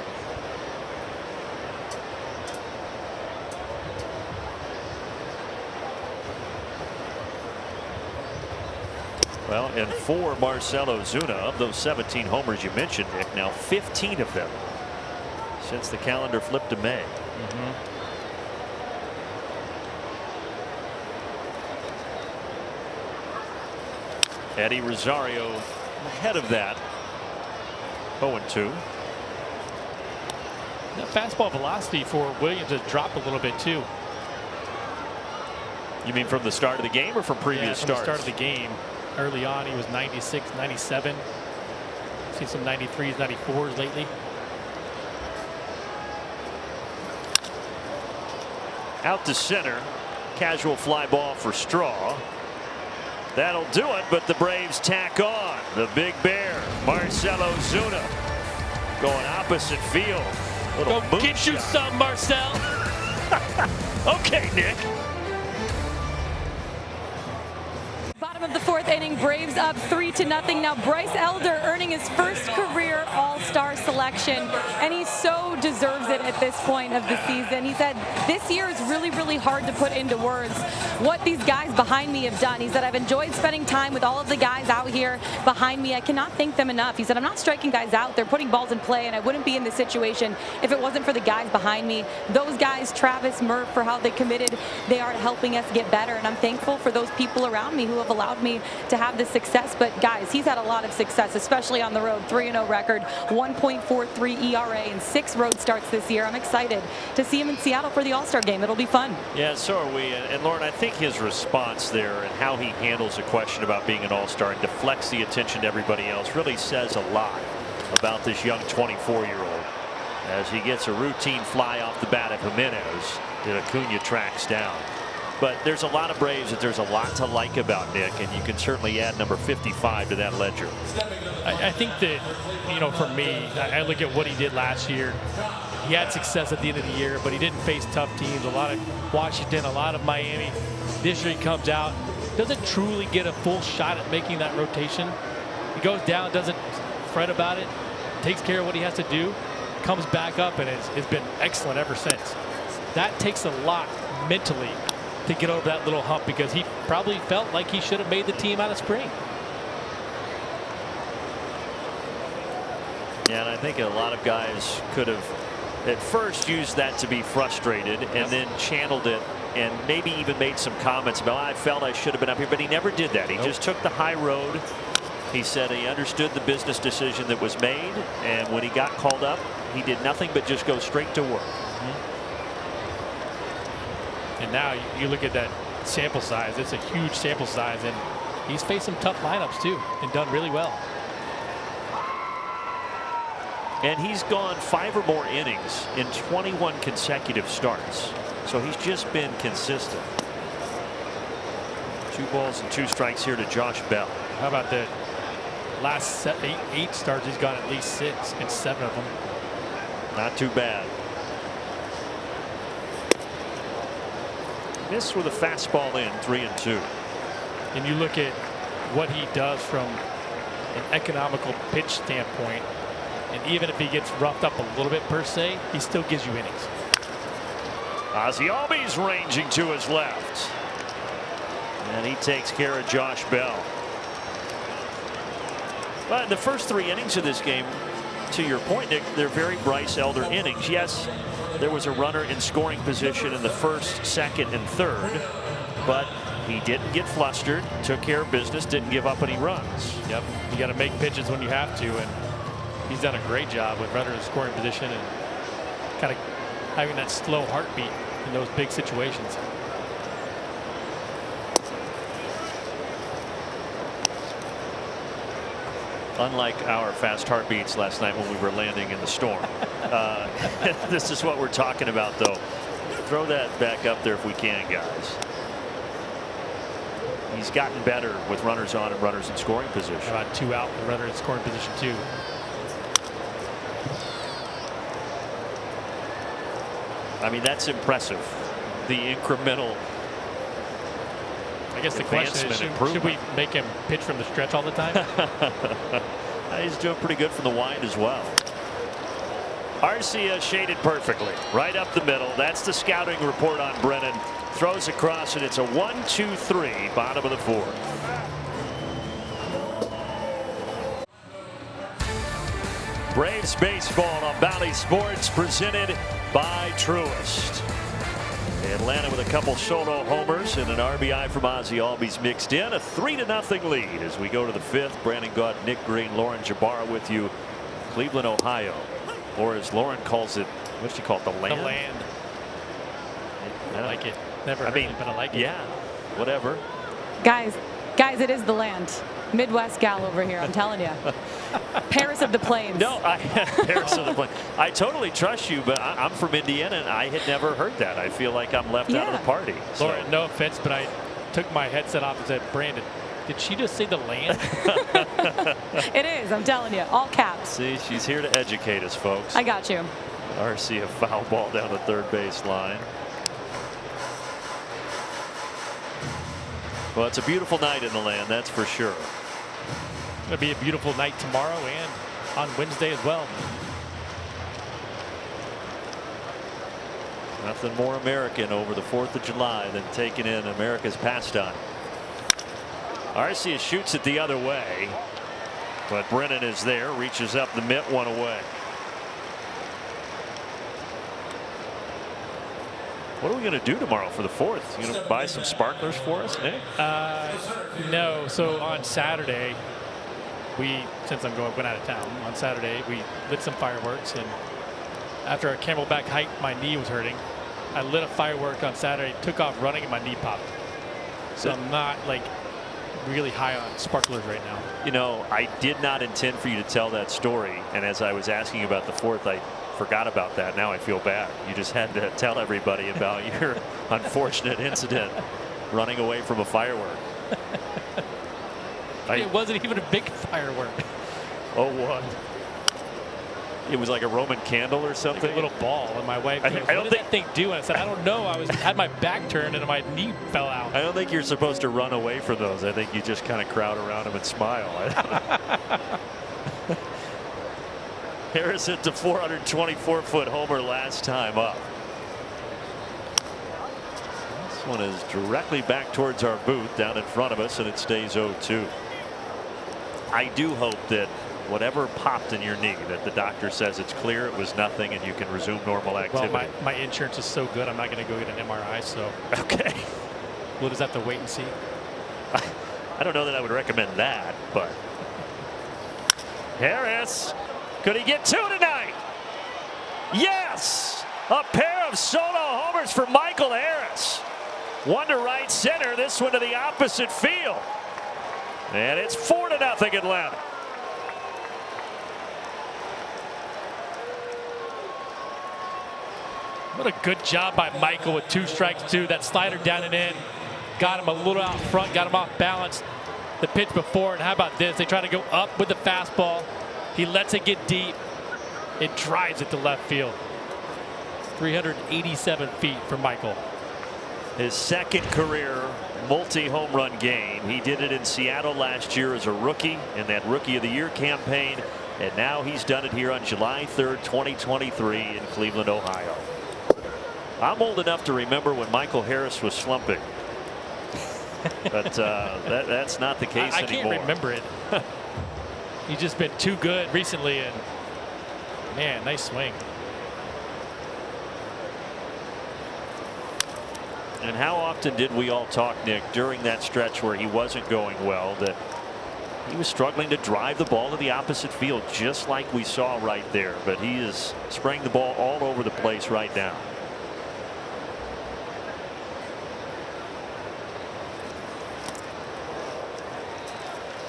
Well, and for Marcell Ozuna, of those 17 homers you mentioned, Nick, now 15 of them since the calendar flipped to May. Eddie Rosario ahead of that. 0-2. That fastball velocity for Williams has dropped a little bit too. You mean from the start of the game or from previous from starts? the start of the game. Early on, he was 96, 97. Seen some 93s, 94s lately. Out to center. Casual fly ball for Straw. That'll do it, but the Braves tack on. The Big Bear, Marcell Ozuna, going opposite field. Go get you some, Marcell. Okay, Nick. Bottom of the 4th inning, Braves up 3-0. Now Bryce Elder earning his first career All-Star selection, and he so deserves it at this point of the season. He said, this year is really, really hard to put into words what these guys behind me have done. He said, I've enjoyed spending time with all of the guys out here behind me. I cannot thank them enough. He said, I'm not striking guys out. They're putting balls in play, and I wouldn't be in this situation if it wasn't for the guys behind me. Those guys, Travis, Murph, for how they committed, they are helping us get better, and I'm thankful for those people around me who have allowed me to have this success. But guys, he's had a lot of success, especially on the road. 3-0 record, 1.43 ERA, and 6 road starts this year. I'm excited to see him in Seattle for the All-Star game. It'll be fun. Yeah, so are we. And Lauren, I think his response there and how he handles a question about being an All-Star and deflects the attention to everybody else really says a lot about this young 24-year-old as he gets a routine fly off the bat of Jimenez that Acuna tracks down. But there's a lot of Braves that there's a lot to like about, Nick, and you can certainly add number 55 to that ledger. I think that, you know, for me, I look at what he did last year. He had success at the end of the year, but he didn't face tough teams. A lot of Washington, a lot of Miami. This year he comes out, doesn't truly get a full shot at making that rotation. He goes down, doesn't fret about it, takes care of what he has to do, comes back up, and it's been excellent ever since. That takes a lot mentally to get over that little hump, because he probably felt like he should have made the team out of spring. Yeah, and I think a lot of guys could have at first used that to be frustrated and then channeled it and maybe even made some comments about, I felt I should have been up here, but he never did that. He just took the high road. He said he understood the business decision that was made, and when he got called up, he did nothing but just go straight to work. And now you look at that sample size. It's a huge sample size, and he's faced some tough lineups too and done really well. And he's gone 5 or more innings in 21 consecutive starts. So he's just been consistent. 2 balls and 2 strikes here to Josh Bell. How about the last 8 starts? He's got at least 6 and 7 of them. Not too bad. This with a fastball in, 3-2. And you look at what he does from an economical pitch standpoint, and even if he gets roughed up a little bit per se, he still gives you innings. Ozzie Albies ranging to his left. And he takes care of Josh Bell. But the first 3 innings of this game, to your point, Nick, they're very Bryce Elder innings. Yes, there was a runner in scoring position in the first, second, and third, but he didn't get flustered, took care of business, didn't give up any runs. Yep, you got to make pitches when you have to, and he's done a great job with runner in scoring position and kind of having that slow heartbeat in those big situations. Unlike our fast heartbeats last night when we were landing in the storm. This is what we're talking about, though. Throw that back up there if we can, guys. He's gotten better with runners on and runners in scoring position. About 2 out, the runner in scoring position too. I mean, that's impressive. The incremental. I guess the question is, should we make him pitch from the stretch all the time? He's doing pretty good from the wide as well. Arcia shaded perfectly right up the middle. That's the scouting report on Brennan. Throws across, and it's a 1-2-3 bottom of the 4th. Braves baseball on Bally Sports, presented by Truist. Atlanta with a couple solo homers and an RBI from Ozzie Albies mixed in. A 3-0 lead as we go to the 5th. Brandon Gaud, Nick Green, Lauren Jabara with you. Cleveland, Ohio. Or as Lauren calls it, what's she call it, the land? The land. I like it. Never heard it, but I like it. Yeah, whatever. Guys, it is the land. Midwest gal over here, I'm telling you. Paris of the Plains. No, Paris of the Plains. I totally trust you, but I'm from Indiana, and I had never heard that. I feel like I'm left out of the party. So. Lauren, no offense, but I took my headset off and said, Brandon, did she just say the land? It is, I'm telling you, all caps. See, she's here to educate us, folks. I got you. Arcia foul ball down the third base line. Well, it's a beautiful night in the land, that's for sure. It's going to be a beautiful night tomorrow and on Wednesday as well. Nothing more American over the 4th of July than taking in America's pastime. Arcia shoots it the other way, but Brennan is there, reaches up the mitt, 1 away. What are we going to do tomorrow for the 4th? You going to buy some sparklers for us, Nick? No. So on Saturday, since I'm went out of town, on Saturday we lit some fireworks, and after a Camelback hike, my knee was hurting. I lit a firework on Saturday, took off running, and my knee popped. So I'm not like really high on sparklers right now. You know, I did not intend for you to tell that story, and as I was asking about the 4th, I forgot about that. Now I feel bad. You just had to tell everybody about your unfortunate incident running away from a firework. It wasn't even a big firework. Oh, what? It was like a Roman candle or something? Like a little ball. And my wife goes, what did that thing do? And I said, I don't know. I had my back turned and my knee fell out. I don't think you're supposed to run away from those. I think you just kind of crowd around them and smile. Harrison to 424-foot homer last time up. This one is directly back towards our booth down in front of us, and it stays 0-2. I do hope that whatever popped in your knee, that the doctor says it's clear, it was nothing, and you can resume normal activity. Well, my insurance is so good, I'm not going to go get an MRI, so. Okay. We'll just have to wait and see. I don't know that I would recommend that, but. Harris. Could he get 2 tonight? Yes! A pair of solo homers for Michael Harris. One to right center, this one to the opposite field. And it's 4-0 Atlanta. What a good job by Michael with 2 strikes, 2. That slider down and in. Got him a little out front, got him off balance the pitch before. And how about this? They try to go up with the fastball. He lets it get deep. It drives it to left field. 387 feet for Michael. His second career multi-home run game. He did it in Seattle last year as a rookie in that Rookie of the Year campaign. And now he's done it here on July 3rd, 2023 in Cleveland, Ohio. I'm old enough to remember when Michael Harris was slumping. But that's not the case anymore. I can't remember it. He's just been too good recently, and man, nice swing. And how often did we all talk, Nick, during that stretch where he wasn't going well, that he was struggling to drive the ball to the opposite field, just like we saw right there. But he is spraying the ball all over the place right now.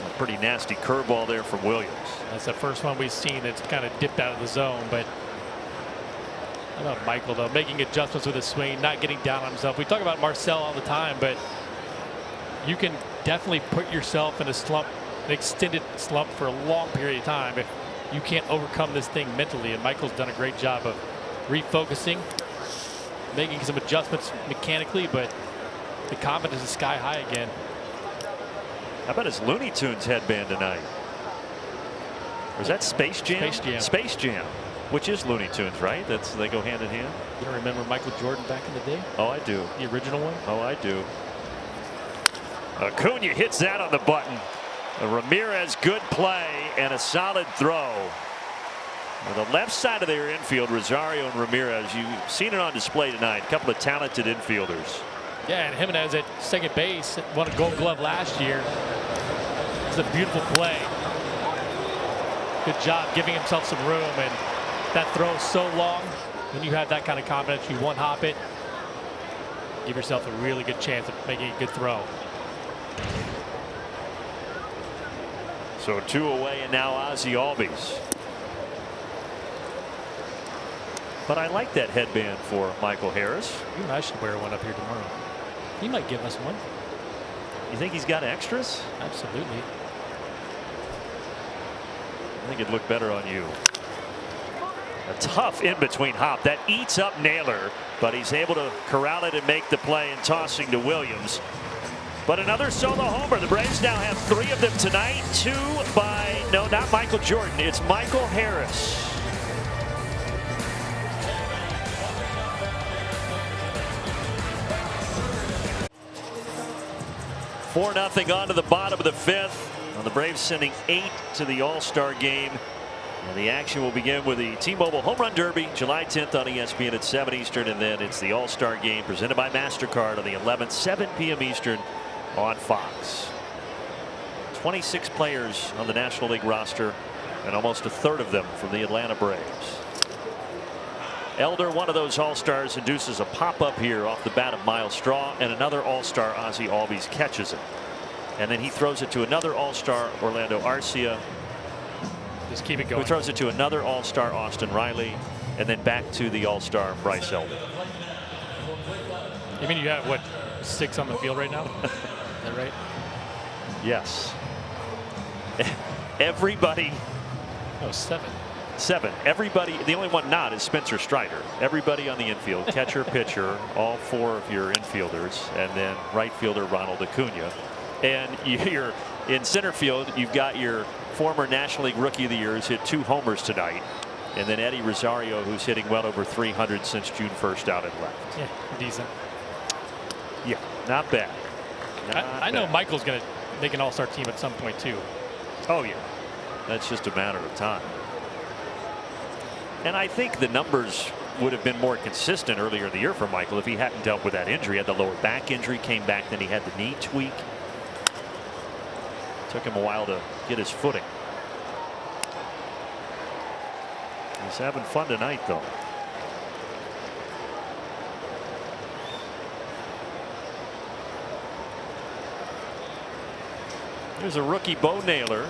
A pretty nasty curveball there from Williams. That's the first one we've seen that's kind of dipped out of the zone. But how about Michael, though, making adjustments with his swing, not getting down on himself. We talk about Marcell all the time, but you can definitely put yourself in a slump, an extended slump for a long period of time if you can't overcome this thing mentally. And Michael's done a great job of refocusing, making some adjustments mechanically, but the confidence is sky high again. How about his Looney Tunes headband tonight? Or is that Space Jam? Space Jam. Space Jam, which is Looney Tunes, right? They go hand in hand. You don't remember Michael Jordan back in the day? Oh, I do. The original one? Oh, I do. Acuna hits that on the button. Ramirez, good play and a solid throw. On the left side of their infield, Rosario and Ramirez, you've seen it on display tonight. A couple of talented infielders. Yeah, and Jimenez at second base won a Gold Glove last year. It's a beautiful play. Good job giving himself some room, and that throw is so long. When you have that kind of confidence, you one hop it, give yourself a really good chance of making a good throw. So 2 away, and now Ozzie Albies. But I like that headband for Michael Harris. You and I should wear one up here tomorrow. He might give us one. You think he's got extras? Absolutely. I think it'd look better on you. A tough in-between hop that eats up Naylor, but he's able to corral it and make the play and tossing to Williams. But another solo homer. The Braves now have 3 of them tonight. 2 by, no, not Michael Jordan. It's Michael Harris. Four nothing on to the bottom of the 5th. The Braves sending 8 to the All-Star game. And the action will begin with the T-Mobile Home Run Derby July 10th on ESPN at 7 Eastern. And then it's the All-Star game presented by MasterCard on the 11th, 7 p.m. Eastern on Fox. 26 players on the National League roster, and almost a third of them from the Atlanta Braves. Elder, one of those All-Stars, induces a pop-up here off the bat of Miles Straw, and another All-Star, Ozzie Albies, catches it. And then he throws it to another All-Star, Orlando Arcia. Just keep it going. Who throws it to another All-Star, Austin Riley, and then back to the All-Star, Bryce Elder. You mean you have, what, 6 on the field right now? Is that right? Yes. Everybody. Oh, 7. 7. Everybody. The only one not is Spencer Strider. Everybody on the infield, catcher, pitcher, all 4 of your infielders, and then right fielder Ronald Acuna. And you're in center field. You've got your former National League Rookie of the Year, who's hit 2 homers tonight, and then Eddie Rosario, who's hitting well over 300 since June 1st out and left. Yeah, decent. Yeah, not bad. I know Michael's going to make an All-Star team at some point too. Oh yeah, that's just a matter of time. And I think the numbers would have been more consistent earlier in the year for Michael if he hadn't dealt with that injury. He had the lower back injury, came back, then he had the knee tweak. Took him a while to get his footing. He's having fun tonight, though. There's a rookie, Bo Naylor.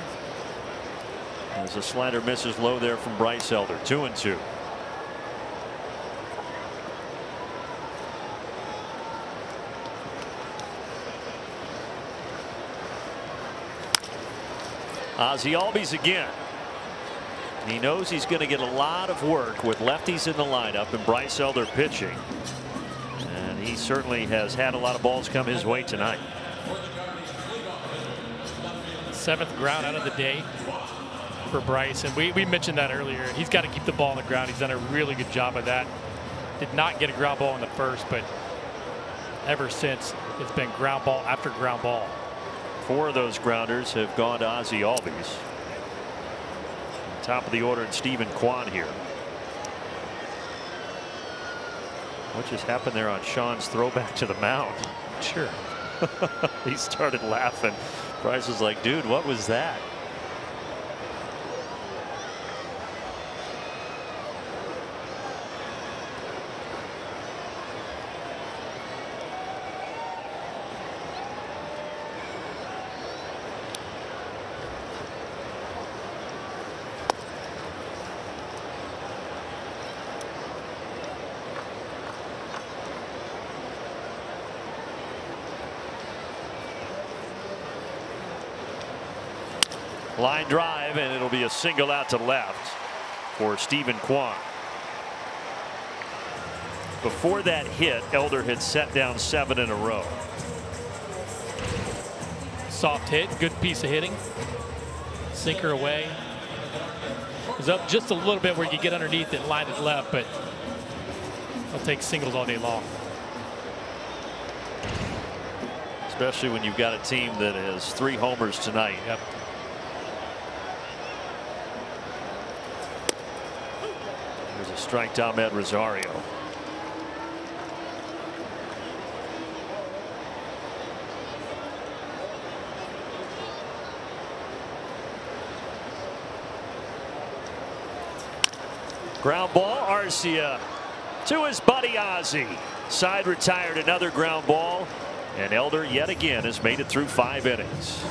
As a slider misses low there from Bryce Elder. 2-2. Ozzie Albies again. He knows he's going to get a lot of work with lefties in the lineup and Bryce Elder pitching. And he certainly has had a lot of balls come his way tonight. 7th ground out of the day for Bryce, and we mentioned that earlier. He's got to keep the ball on the ground. He's done a really good job of that. Did not get a ground ball in the first, but ever since, it's been ground ball after ground ball. 4 of those grounders have gone to Ozzie Albies. Top of the order, and Stephen Kwan here. What just happened there on Sean's throwback to the mound? Sure. He started laughing. Bryce was like, dude, what was that? Line drive, and it'll be a single out to left for Stephen Kwan. Before that hit, Elder had set down 7 in a row. Soft hit, good piece of hitting. Sinker away. It was up just a little bit where you get underneath it and line it left, but I'll take singles all day long. Especially when you've got a team that has 3 homers tonight. Yep. There's a strike to Ahmed Rosario. Ground ball, Arcia to his buddy Ozzie. Side retired, another ground ball, and Elder yet again has made it through 5 innings.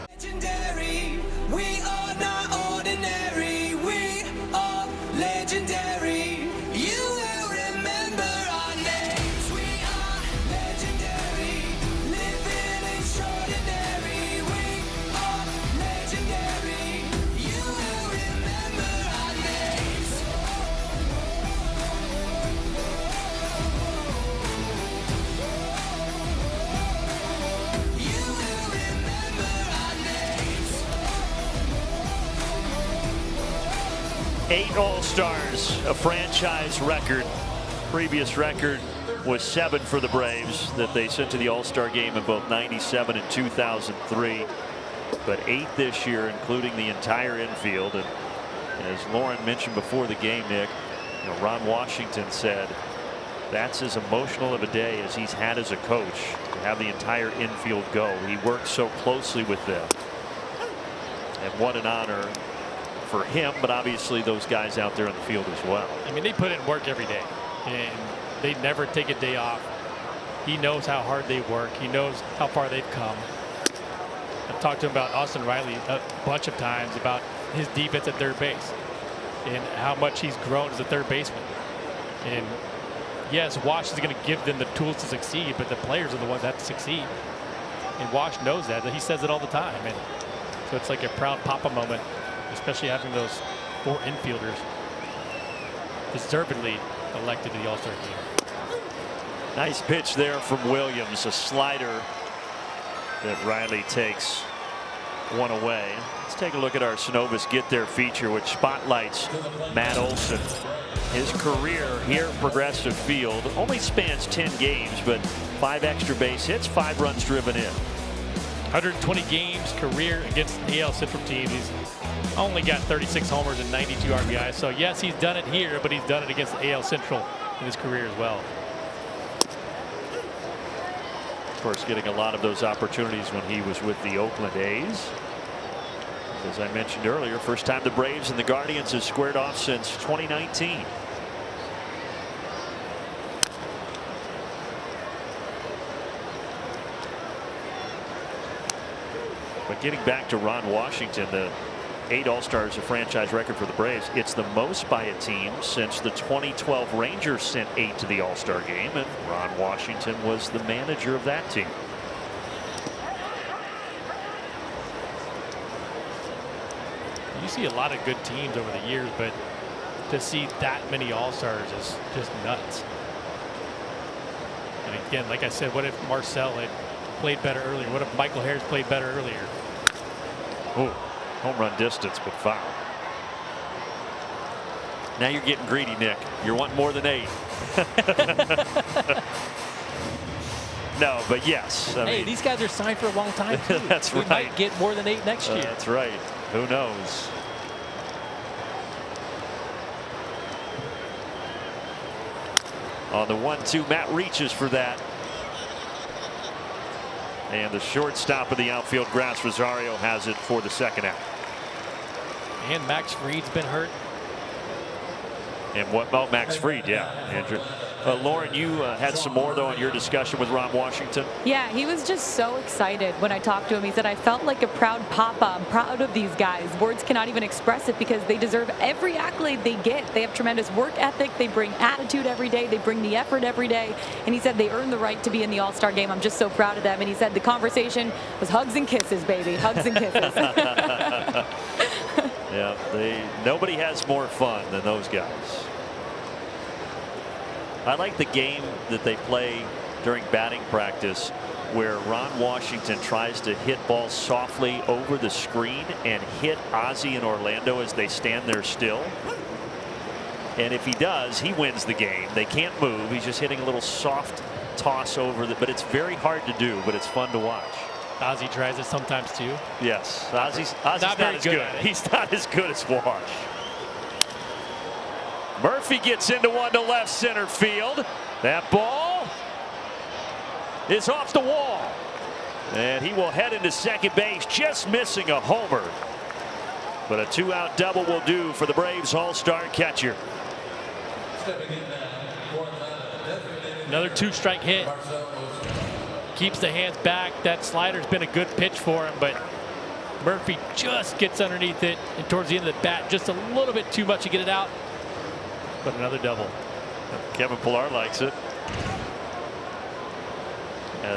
Legendary, we are not ordinary, we are legendary. You will remember our names. We are legendary, living extraordinary. We are legendary. You will remember our names. You will remember our names. 8 All-Stars, a franchise record. Previous record was 7 for the Braves that they sent to the All-Star game in both '97 and 2003. But 8 this year, including the entire infield. And as Lauren mentioned before the game, Nick, Ron Washington said that's as emotional of a day as he's had as a coach, to have the entire infield go. He worked so closely with them. And what an honor for him, but obviously those guys out there in the field as well. I mean, they put in work every day, and they never take a day off. He knows how hard they work. He knows how far they've come. I've talked to him about Austin Riley a bunch of times about his defense at third base and how much he's grown as a third baseman. And yes, Wash is going to give them the tools to succeed, but the players are the ones that have to succeed. And Wash knows that. He says it all the time. And so it's like a proud papa moment, especially having those 4 infielders deservedly elected to the All-Star game. Nice pitch there from Williams, a slider that Riley takes one away. Let's take a look at our Synovus Get There feature, which spotlights Matt Olson. His career here at Progressive Field only spans 10 games, but 5 extra base hits, 5 runs driven in. 120 games career against AL Central teams. He's only got 36 homers and 92 RBIs. So yes, he's done it here, but he's done it against AL Central in his career as well. Of course, getting a lot of those opportunities when he was with the Oakland A's. As I mentioned earlier, first time the Braves and the Guardians have squared off since 2019. But getting back to Ron Washington, the 8 All-Stars, a franchise record for the Braves. It's the most by a team since the 2012 Rangers sent 8 to the All-Star game, and Ron Washington was the manager of that team. You see a lot of good teams over the years, but to see that many All-Stars is just nuts. And again, like I said, what if Marcell had played better earlier? What if Michael Harris played better earlier? Oh, home run distance, but foul. Now you're getting greedy, Nick. You're wanting more than 8. No, but yes. I mean, these guys are signed for a long time, too. That's we right. might get more than 8 next year. That's right. Who knows? On the 1-2, Matt reaches for that. And the shortstop of the outfield, Grass Rosario, has it for the second out. And Max Fried's been hurt. And what about Max Fried? Yeah, Andrew. Lauren, you had some more, though, in your discussion with Ron Washington. Yeah, he was just so excited when I talked to him. He said, I felt like a proud papa. I'm proud of these guys. Words cannot even express it because they deserve every accolade they get. They have tremendous work ethic. They bring attitude every day. They bring the effort every day. And he said they earned the right to be in the All-Star game. I'm just so proud of them. And he said the conversation was hugs and kisses, baby. Hugs and kisses. Yeah, nobody has more fun than those guys. I like the game that they play during batting practice where Ron Washington tries to hit balls softly over the screen and hit Ozzie and Orlando as they stand there still. And if he does, he wins the game. They can't move. He's just hitting a little soft toss over but it's very hard to do, but it's fun to watch. Ozzie tries it sometimes too. Yes, Ozzie's not as good. He's not as good as Wash. Murphy gets into one to left center field. That ball is off the wall. And he will head into second base, just missing a homer. But a 2-out double will do for the Braves All-Star catcher. Another 2-strike hit. Keeps the hands back. That slider's been a good pitch for him, but Murphy just gets underneath it, and towards the end of the bat, just a little bit too much to get it out. But another double. Kevin Pillar likes it.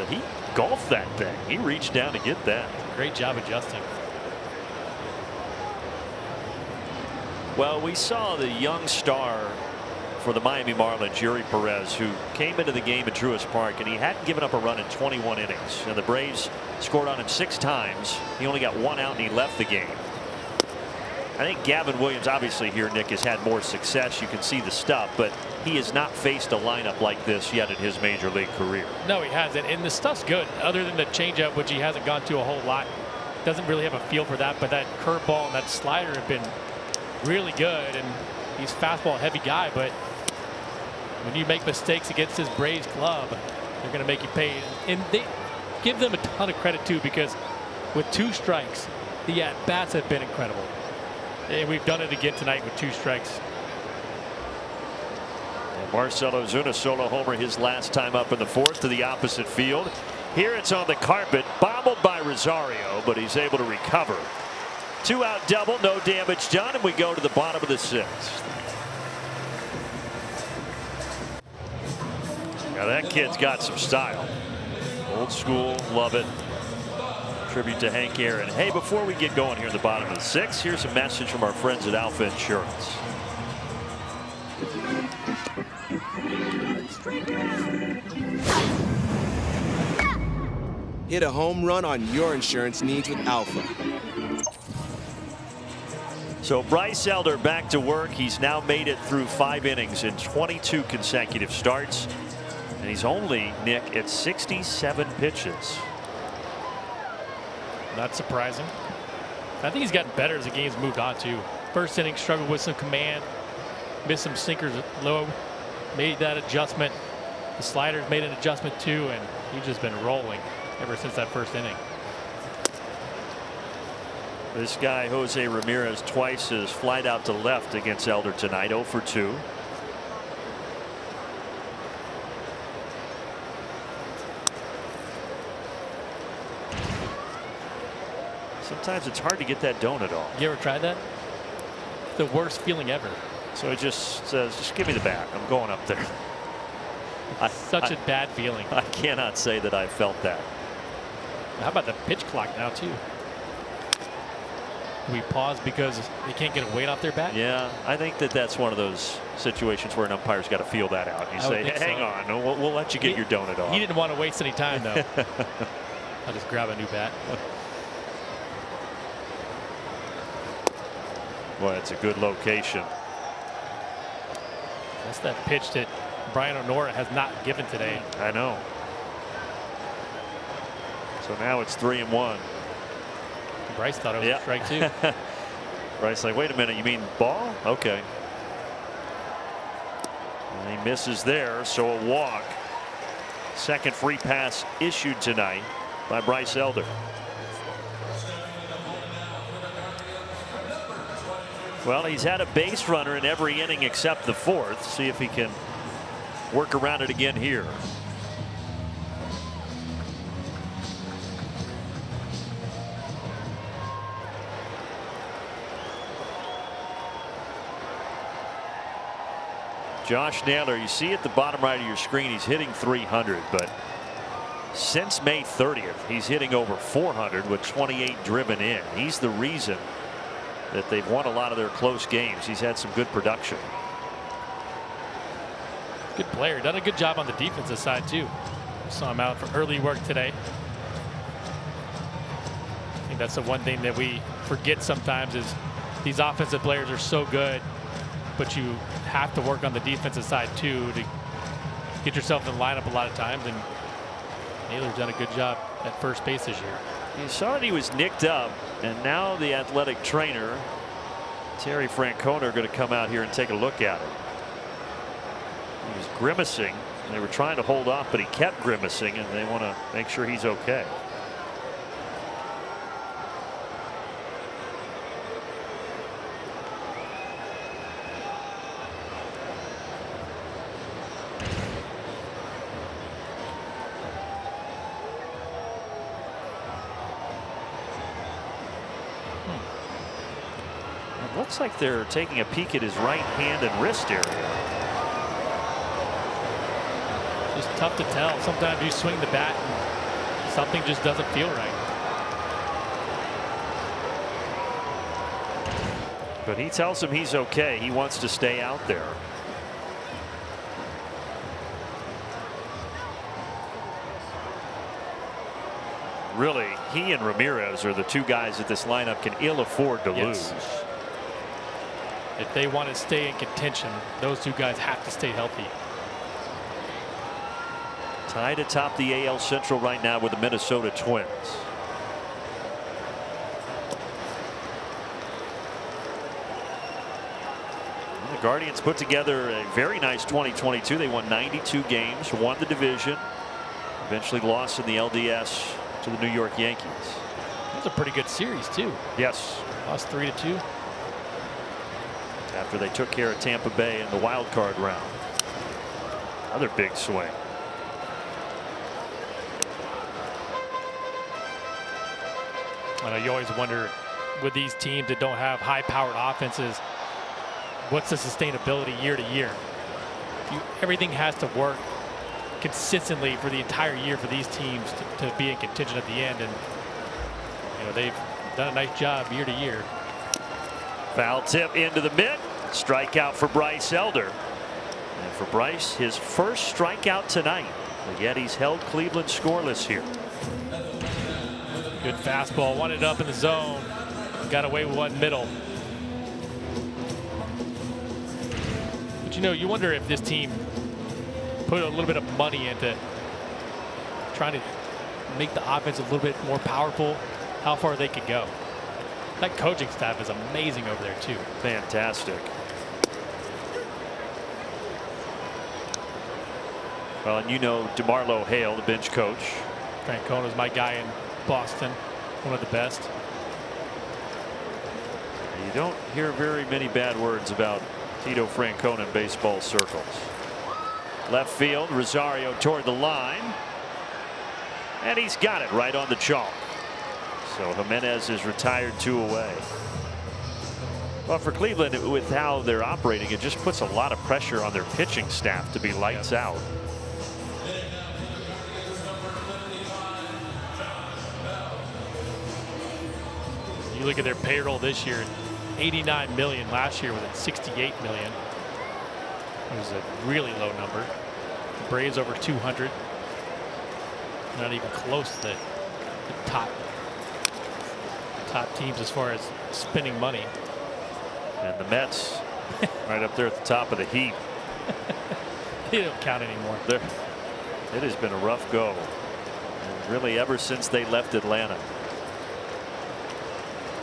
He golfed that thing. He reached down to get that. Great job adjusting. Well, we saw the young star for the Miami Marlins, Yuri Perez, who came into the game at Truist Park, and he hadn't given up a run in 21 innings. And the Braves scored on him 6 times. He only got 1 out, and he left the game. I think Gavin Williams, obviously here, Nick, has had more success. You can see the stuff, but he has not faced a lineup like this yet in his major league career. No, he hasn't, and the stuff's good. Other than the changeup, which he hasn't gone to a whole lot, doesn't really have a feel for that. But that curveball and that slider have been really good, and he's a fastball heavy guy. But when you make mistakes against this Braves club, they're going to make you pay. And they give them a ton of credit too, because with 2 strikes, the at-bats have been incredible. And we've done it again tonight with 2 strikes. And Marcell Ozuna solo homer his last time up in the 4th to the opposite field. Here it's on the carpet, bobbled by Rosario, but he's able to recover. 2-out double, no damage done, and we go to the bottom of the 6th. Now that kid's got some style. Old school, love it. Tribute to Hank Aaron. Hey, before we get going here in the bottom of the 6th, here's a message from our friends at Alpha Insurance. Hit a home run on your insurance needs with Alpha. So Bryce Elder back to work. He's now made it through 5 innings in 22 consecutive starts. And he's only, Nick, at 67 pitches. Not surprising. I think he's gotten better as the game's moved on too. First inning struggled with some command, missed some sinkers low, made that adjustment. The sliders made an adjustment too, and he's just been rolling ever since that first inning. This guy, Jose Ramirez, twice has flied out to left against Elder tonight, 0 for 2. Sometimes it's hard to get that donut off. You ever tried that? The worst feeling ever. So it just says, just give me the bat. I'm going up there. Such a bad feeling. I cannot say that I felt that. How about the pitch clock now too? We pause because they can't get a weight off their bat? Yeah, I think that that's one of those situations where an umpire's got to feel that out. You say, hang on, we'll let you get your donut off. He didn't want to waste any time, though. I'll just grab a new bat. Boy, it's a good location. That's that pitch that Brian O'Nora has not given today. I know. So now it's 3-1. Bryce thought it was a strike too. Bryce like, wait a minute, you mean ball? Okay. And he misses there, so a walk. Second free pass issued tonight by Bryce Elder. Well, he's had a base runner in every inning except the fourth. See if he can work around it again here. Josh Naylor, you see at the bottom right of your screen, he's hitting 300, but since May 30th, he's hitting over 400 with 28 driven in. He's the reason that they've won a lot of their close games. He's had some good production. Good player. Done a good job on the defensive side too. Saw him out for early work today. I think that's the one thing that we forget sometimes is these offensive players are so good, but you have to work on the defensive side too to get yourself in the lineup a lot of times, and Naylor's done a good job at first base this year. You saw that he was nicked up, and now the athletic trainer Terry Francona are going to come out here and take a look at it. He was grimacing, and they were trying to hold off, but he kept grimacing, and they want to make sure he's okay. Looks like they're taking a peek at his right hand and wrist area. Just tough to tell. Sometimes you swing the bat and something just doesn't feel right. But he tells him he's okay. He wants to stay out there. Really, he and Ramirez are the two guys that this lineup can ill afford to lose. If they want to stay in contention, those two guys have to stay healthy. Tied atop the AL Central right now with the Minnesota Twins. The Guardians put together a very nice 2022. They won 92 games, won the division, eventually lost in the LDS to the New York Yankees. That was a pretty good series too. Yes. Lost 3-2. After they took care of Tampa Bay in the wild card round. Another big swing. I know you always wonder with these teams that don't have high-powered offenses, what's the sustainability year to year? Everything has to work consistently for the entire year for these teams to be in contention at the end, and you know they've done a nice job year to year. Foul tip into the mitt. Strikeout for Bryce Elder. And for Bryce, his first strikeout tonight. But yet he's held Cleveland scoreless here. Good fastball. Wanted up in the zone. Got away with one middle. But you know, you wonder if this team put a little bit of money into trying to make the offense a little bit more powerful, how far they could go. That coaching staff is amazing over there too. Fantastic. Well, and you know DeMarlo Hale, the bench coach. Francona's my guy in Boston, one of the best. You don't hear very many bad words about Tito Francona in baseball circles. Left field, Rosario toward the line. And he's got it right on the chalk. So Jimenez is retired 2 away. Well, for Cleveland, with how they're operating, it just puts a lot of pressure on their pitching staff to be lights out. You look at their payroll this year, 89 million. Last year was at 68 million. It was a really low number. The Braves over 200. Not even close to the top teams as far as spending money. And the Mets right up there at the top of the heap. They don't count anymore. It has been a rough go, and really ever since they left Atlanta.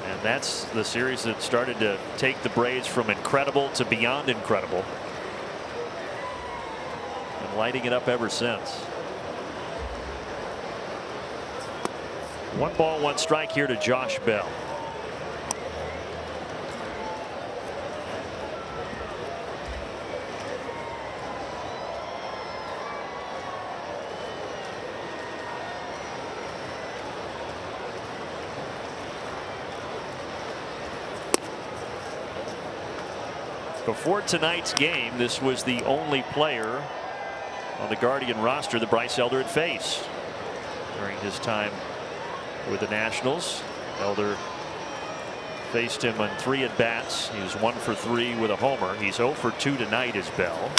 And that's the series that started to take the Braves from incredible to beyond incredible, and lighting it up ever since. 1 ball, 1 strike here to Josh Bell. Before tonight's game, this was the only player on the Guardian roster that Bryce Elder had faced during his time with the Nationals. Elder faced him on 3 at-bats. He was 1 for 3 with a homer. He's 0 for 2 tonight as Bell.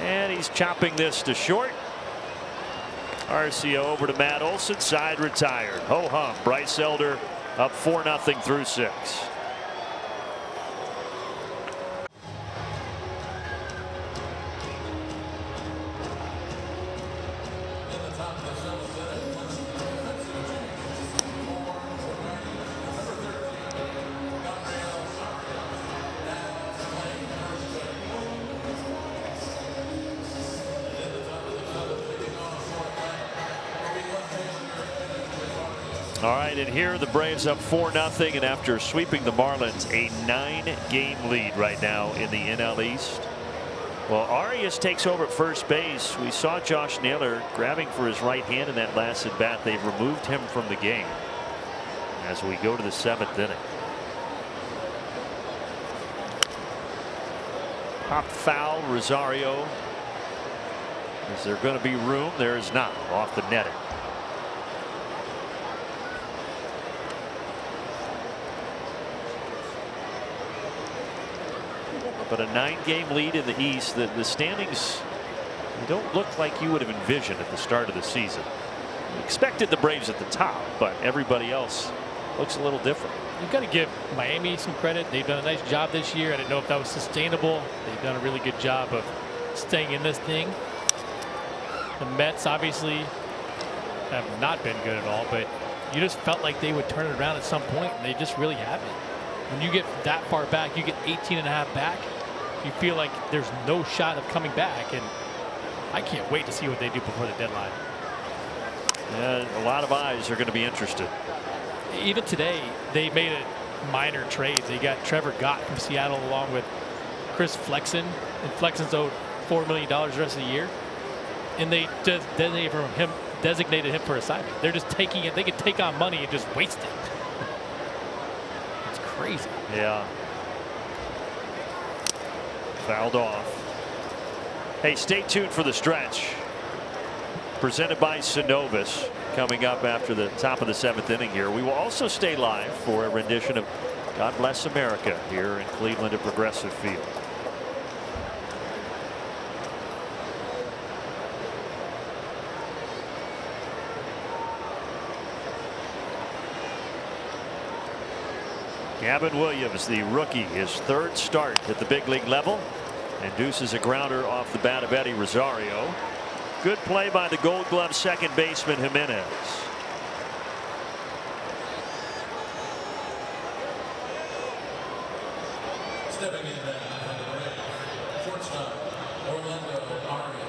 And he's chopping this to short. Arcia over to Matt Olson. Side retired. Ho-hum. Bryce Elder up 4-0 through 6. All right, and here the Braves up 4-0, and after sweeping the Marlins, a 9-game lead right now in the NL East. Well, Arias takes over at first base. We saw Josh Naylor grabbing for his right hand in that last at bat. They've removed him from the game as we go to the 7th inning. Pop foul, Rosario. Is there going to be room? There is not. Off the netting. But a 9-game lead in the East. The standings don't look like you would have envisioned at the start of the season. You expected the Braves at the top, but everybody else looks a little different. You've got to give Miami some credit. They've done a nice job this year. I didn't know if that was sustainable. They've done a really good job of staying in this thing. The Mets obviously have not been good at all, but you just felt like they would turn it around at some point, and they just really haven't. When you get that far back, you get 18.5 back. You feel like there's no shot of coming back, and I can't wait to see what they do before the deadline. And a lot of eyes are going to be interested. Even today, they made a minor trade. They got Trevor Gott from Seattle along with Chris Flexen, and Flexen's owed $4 million the rest of the year, and they just designated him for assignment. They're just taking it. They could take on money and just waste it. It's crazy. Yeah. Fouled off. Hey, stay tuned for the stretch. Presented by Synovus. Coming up after the top of the 7th inning here. We will also stay live for a rendition of God Bless America here in Cleveland at Progressive Field. Gavin Williams, the rookie, his 3rd start at the big league level, induces a grounder off the bat of Eddie Rosario. Good play by the Gold Glove second baseman Jimenez. Stepping in there, shortstop, Orlando Arcia.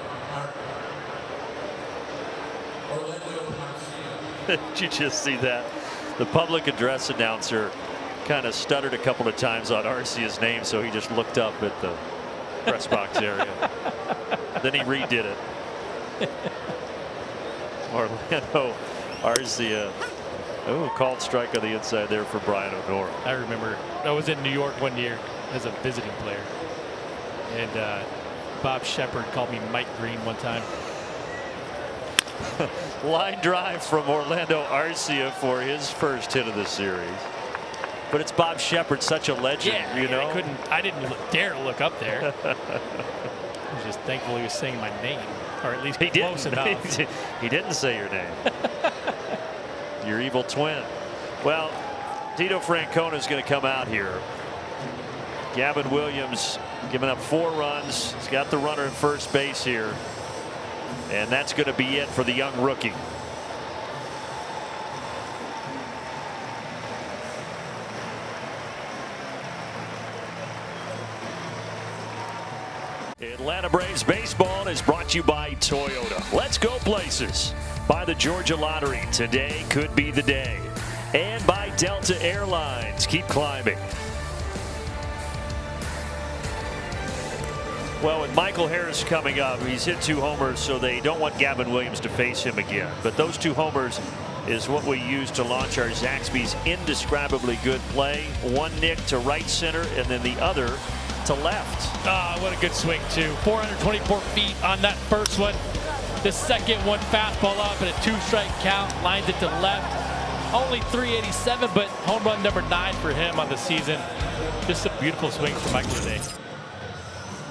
Did you just see that? The public address announcer kind of stuttered a couple of times on Arcia's name, so he just looked up at the press box area. Then he redid it. Orlando Arcia. Oh, called strike on the inside there for Brian O'Nora. I remember I was in New York one year as a visiting player, and Bob Shepard called me Mike Green one time. Line drive from Orlando Arcia for his first hit of the series. But it's Bob Shepard, such a legend, Yeah, you know. I didn't dare to look up there. I was just thankful he was saying my name, or at least close enough. He didn't say your name. Your evil twin. Well, Tito Francona is going to come out here. Gavin Williams giving up 4 runs. He's got the runner at first base here. And that's going to be it for the young rookie. Atlanta Braves baseball is brought to you by Toyota. Let's go places. By the Georgia Lottery. Today could be the day. And by Delta Airlines. Keep climbing. Well, with Michael Harris coming up, he's hit 2 homers, so they don't want Gavin Williams to face him again. But those 2 homers is what we use to launch our Zaxby's indescribably good play. One nick to right center, and then the other to left. What a good swing, too. 424 feet on that first one. The second one, fastball up and a 2-strike count, lines it to left. Only 387, but home run number 9 for him on the season. Just a beautiful swing for Michael today.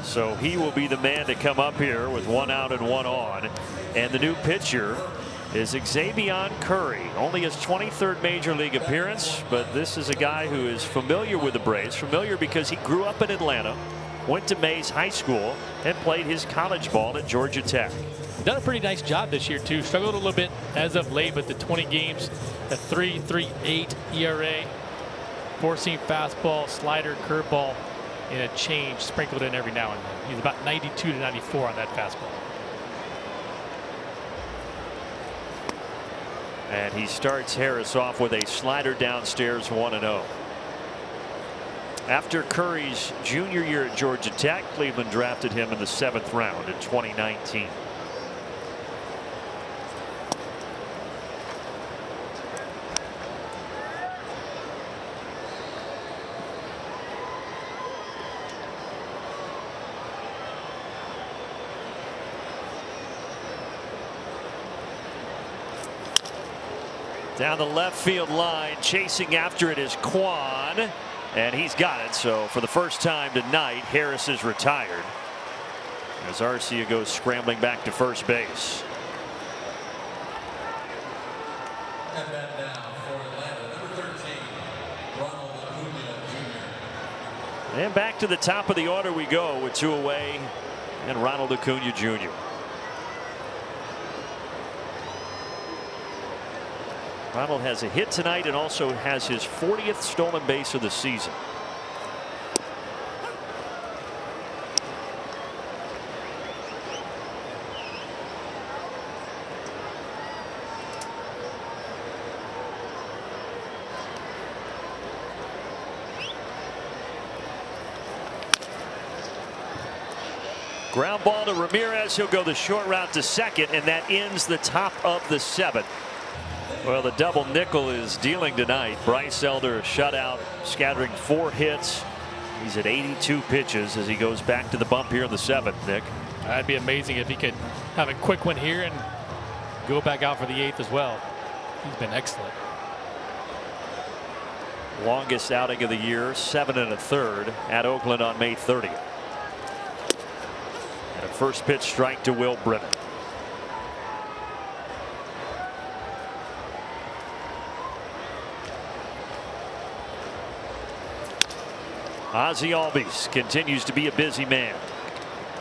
So he will be the man to come up here with 1 out and 1 on. And the new pitcher is Xzavion Curry. Only his 23rd major league appearance, but this is a guy who is familiar with the Braves. Familiar because he grew up in Atlanta, went to Mays High School, and played his college ball at Georgia Tech. Done a pretty nice job this year, too. Struggled a little bit as of late, but the 20 games, a 3.38 ERA, 4-seam fastball, slider, curveball, and a change sprinkled in every now and then. He's about 92 to 94 on that fastball. And he starts Harris off with a slider downstairs, 1-0. After Curry's junior year at Georgia Tech, Cleveland drafted him in the 7th round in 2019. Down the left field line, chasing after it is Kwan, and he's got it. So for the first time tonight, Harris is retired as Arcia goes scrambling back to first base. And then now for Atlanta, number 13, Ronald Acuna Jr. And back to the top of the order we go with 2 away and Ronald Acuna Jr. Ronald has a hit tonight and also has his 40th stolen base of the season. Ground ball to Ramirez. He'll go the short route to second, and that ends the top of the 7th. Well, the double nickel is dealing tonight. Bryce Elder, a shutout, scattering 4 hits. He's at 82 pitches as he goes back to the bump here in the 7th, Nick. That'd be amazing if he could have a quick one here and go back out for the 8th as well. He's been excellent. Longest outing of the year, 7 1/3 at Oakland on May 30th. And a first pitch strike to Will Brennan. Ozzie Albies continues to be a busy man.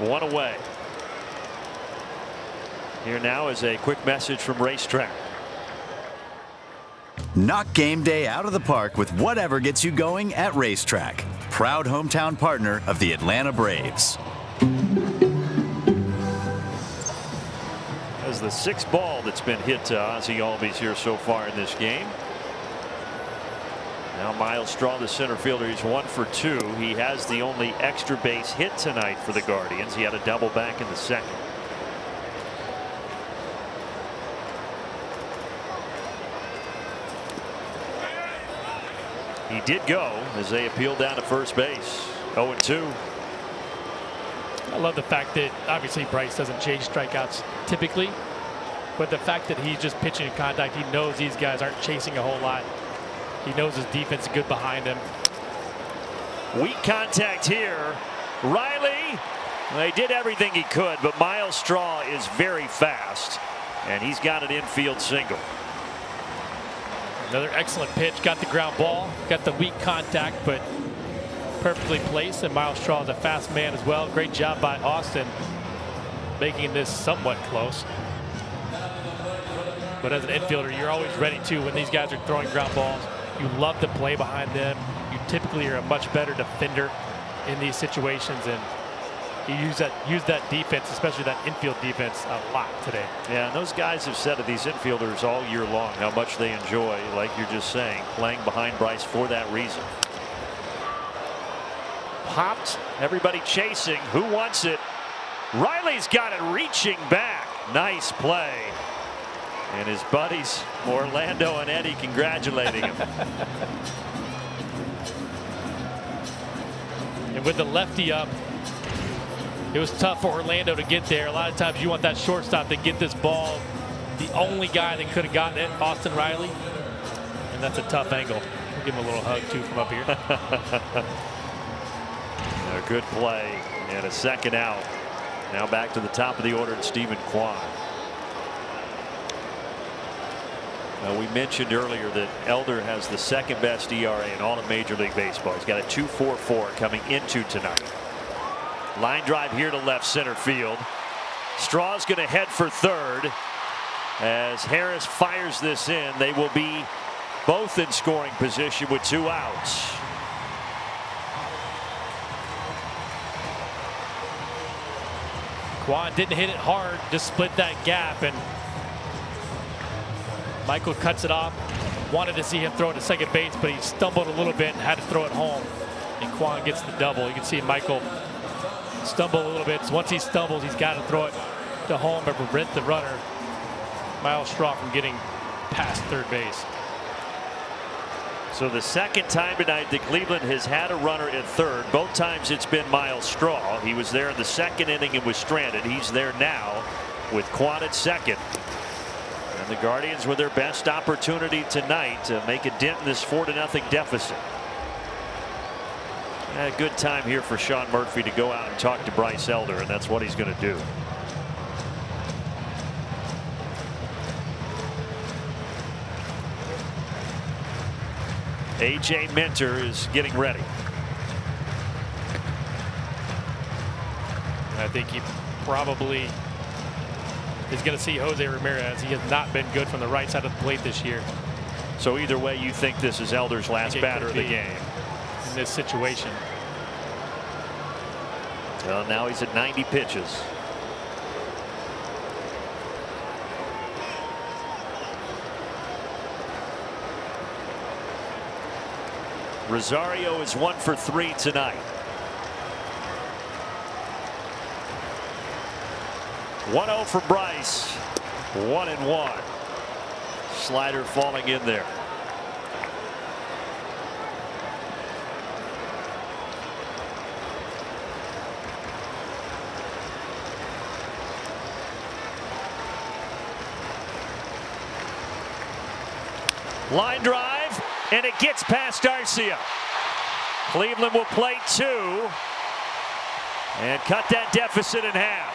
1 away. Here now is a quick message from Racetrack. Knock game day out of the park with whatever gets you going at Racetrack. Proud hometown partner of the Atlanta Braves. As the 6th ball that's been hit to Ozzie Albies here so far in this game. Now Miles Straw, the center fielder, he's 1 for 2. He has the only extra base hit tonight for the Guardians. He had a double back in the 2nd. He did go as they appealed down to first base. 0-2. I love the fact that obviously Bryce doesn't chase strikeouts typically, but the fact that he's just pitching in contact, he knows these guys aren't chasing a whole lot. He knows his defense is good behind him. Weak contact here. Riley, well, he did everything he could, but Miles Straw is very fast, and he's got an infield single. Another excellent pitch. Got the ground ball, got the weak contact, but perfectly placed, and Miles Straw is a fast man as well. Great job by Austin making this somewhat close. But as an infielder, you're always ready to when these guys are throwing ground balls. You love to play behind them. You typically are a much better defender in these situations, and you use that defense, especially that infield defense, a lot today. Yeah, and those guys have said to these infielders all year long how much they enjoy, like you're just saying, playing behind Bryce for that reason. Popped, everybody chasing. Who wants it? Riley's got it reaching back. Nice play. And his buddies Orlando and Eddie congratulating him. And with the lefty up, it was tough for Orlando to get there. A lot of times you want that shortstop to get this ball. The only guy that could have gotten it, Austin Riley. And that's a tough angle. We'll give him a little hug too from up here. A good play and a second out. Now back to the top of the order, and Stephen Kwan. We mentioned earlier that Elder has the second best ERA in all of Major League Baseball. He's got a 2.44 coming into tonight. Line drive here to left center field. Straw's going to head for third. As Harris fires this in, they will be both in scoring position with 2 outs. Kwan didn't hit it hard, just split that gap, and Michael cuts it off. Wanted to see him throw it to second base, but he stumbled a little bit and had to throw it home. And Kwan gets the double. You can see Michael stumble a little bit. So once he stumbles, he's got to throw it to home and prevent the runner, Miles Straw, from getting past third base. So the second time tonight that Cleveland has had a runner at third. Both times it's been Miles Straw. He was there in the second inning and was stranded. He's there now with Kwan at second. And the Guardians with their best opportunity tonight to make a dent in this 4-0 deficit. A good time here for Sean Murphy to go out and talk to Bryce Elder, and that's what he's going to do. A.J. Minter is getting ready. I think he probably is going to see Jose Ramirez. He has not been good from the right side of the plate this year. So either way, you think this is Elder's last batter of the game in this situation. Well, now he's at 90 pitches. Rosario is 1 for 3 tonight. 1-0 for Bryce. 1-1. Slider falling in there. Line drive, and it gets past Arcia. Cleveland will play 2 and cut that deficit in half.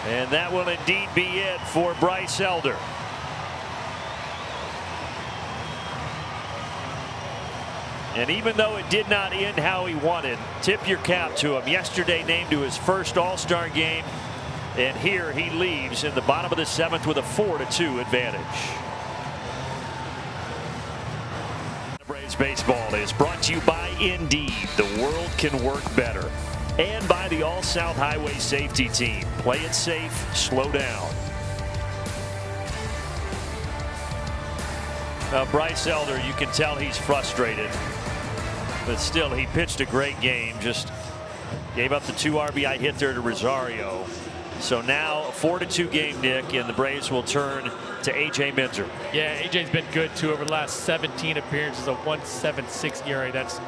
And that will indeed be it for Bryce Elder. And even though it did not end how he wanted, tip your cap to him. Yesterday named to his first All-Star game, and here he leaves in the bottom of the 7th with a 4-2 advantage. Braves baseball is brought to you by Indeed. The world can work better. And by the All-South Highway Safety Team. Play it safe, slow down. Bryce Elder, you can tell he's frustrated. But still, he pitched a great game. Just gave up the 2 RBI hit there to Rosario. So now a 4-2 game, Nick, and the Braves will turn to A.J. Minter. Yeah, A.J.'s been good, too, over the last 17 appearances, a 1.76 ERA. That's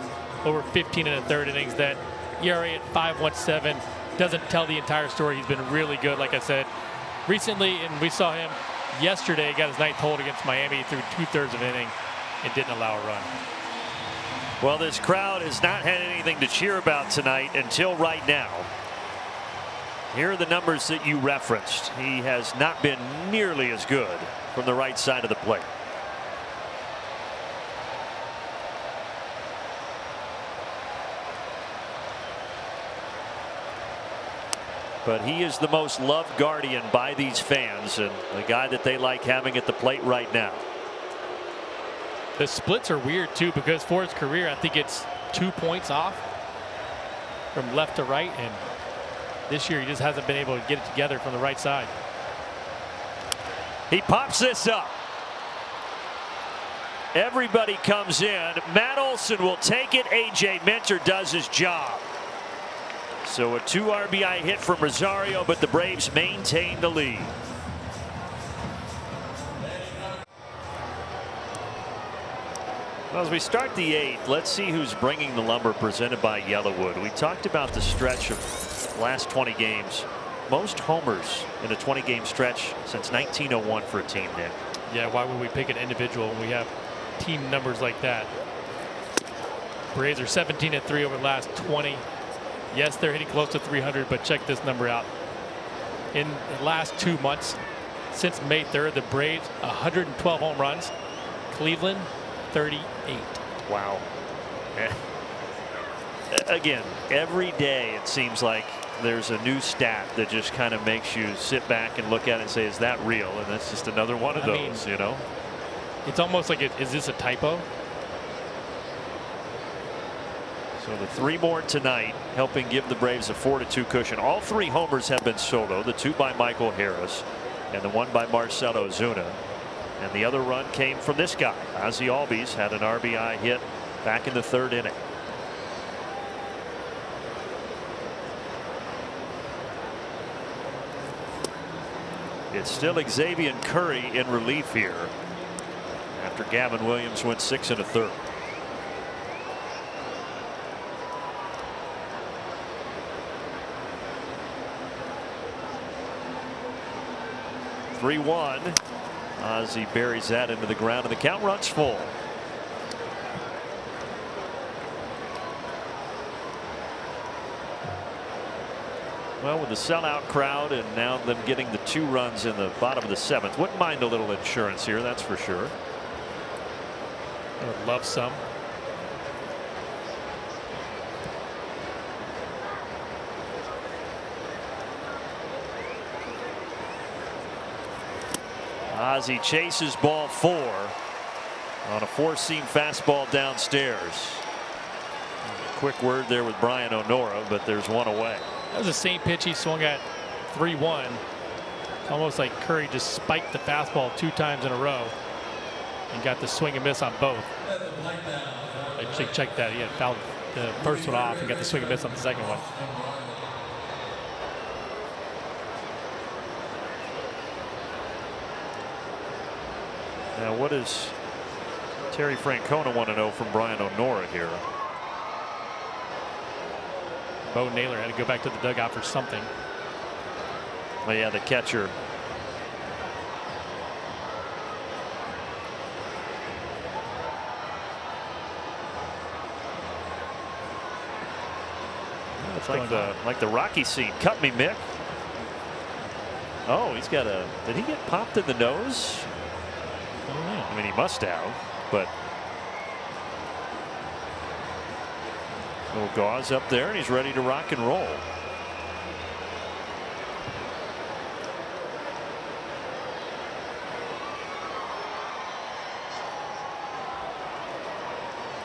over 15 in the third innings. That ERA at 5.17 doesn't tell the entire story. He's been really good, like I said, recently, and we saw him yesterday. Got his 9th hold against Miami through 2/3 of an inning and didn't allow a run. Well, this crowd has not had anything to cheer about tonight until right now. Here are the numbers that you referenced. He has not been nearly as good from the right side of the plate. But he is the most loved Guardian by these fans and the guy that they like having at the plate right now. The splits are weird too, because for his career I think it's 2 points off from left to right, and this year he just hasn't been able to get it together from the right side. He pops this up. Everybody comes in. Matt Olson will take it. AJ Minter does his job. So a 2 RBI hit from Rosario, but the Braves maintain the lead. Well, as we start the 8th, let's see who's bringing the lumber presented by Yellowwood. We talked about the stretch of last 20 games. Most homers in a 20-game stretch since 1901 for a team, Nick. Yeah, why would we pick an individual when we have team numbers like that? Braves are 17-3 over the last 20. Yes, they're hitting close to 300, but check this number out. In the last 2 months, since May 3rd, the Braves 112 home runs. Cleveland 38. Wow. Again, every day it seems like there's a new stat that just kind of makes you sit back and look at it and say, is that real? And that's just another one of those, you know? It's almost like, is this a typo? So the 3 more tonight, helping give the Braves a 4-2 cushion. All 3 homers have been solo. The 2 by Michael Harris and the 1 by Marcell Ozuna. And the other run came from this guy. Ozzie Albies had an RBI hit back in the 3rd inning. It's still Xavier Curry in relief here after Gavin Williams went 6 1/3. (3-1). Ozzie buries that into the ground, and the count runs full. Well, with the sellout crowd and now them getting the 2 runs in the bottom of the 7th, wouldn't mind a little insurance here, that's for sure. I would love some. Ozzie chases ball 4 on a 4-seam fastball downstairs. A quick word there with Brian O'Nora, but there's 1 away. That was the same pitch he swung at 3-1. It's almost like Curry just spiked the fastball 2 times in a row and got the swing and miss on both. I checked that. He had fouled the first one off and got the swing and miss on the second one. Now, what does Terry Francona want to know from Brian O'Nora here? Bo Naylor had to go back to the dugout for something. Well, yeah, the catcher. It's like the Rocky scene. Cut me, Mick. Oh, he's got a. Did he get popped in the nose? I mean, he must have, but little gauze up there, and he's ready to rock and roll.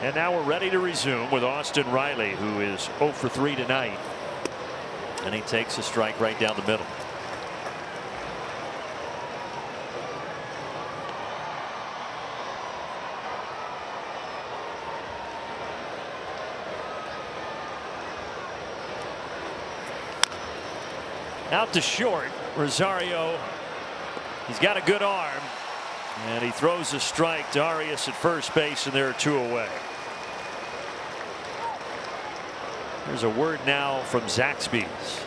And now we're ready to resume with Austin Riley, who is 0 for 3 tonight, and he takes a strike right down the middle. Out to short. Rosario, he's got a good arm, and he throws a strike to Arias at first base, and there are 2 away. There's a word now from Zaxby's.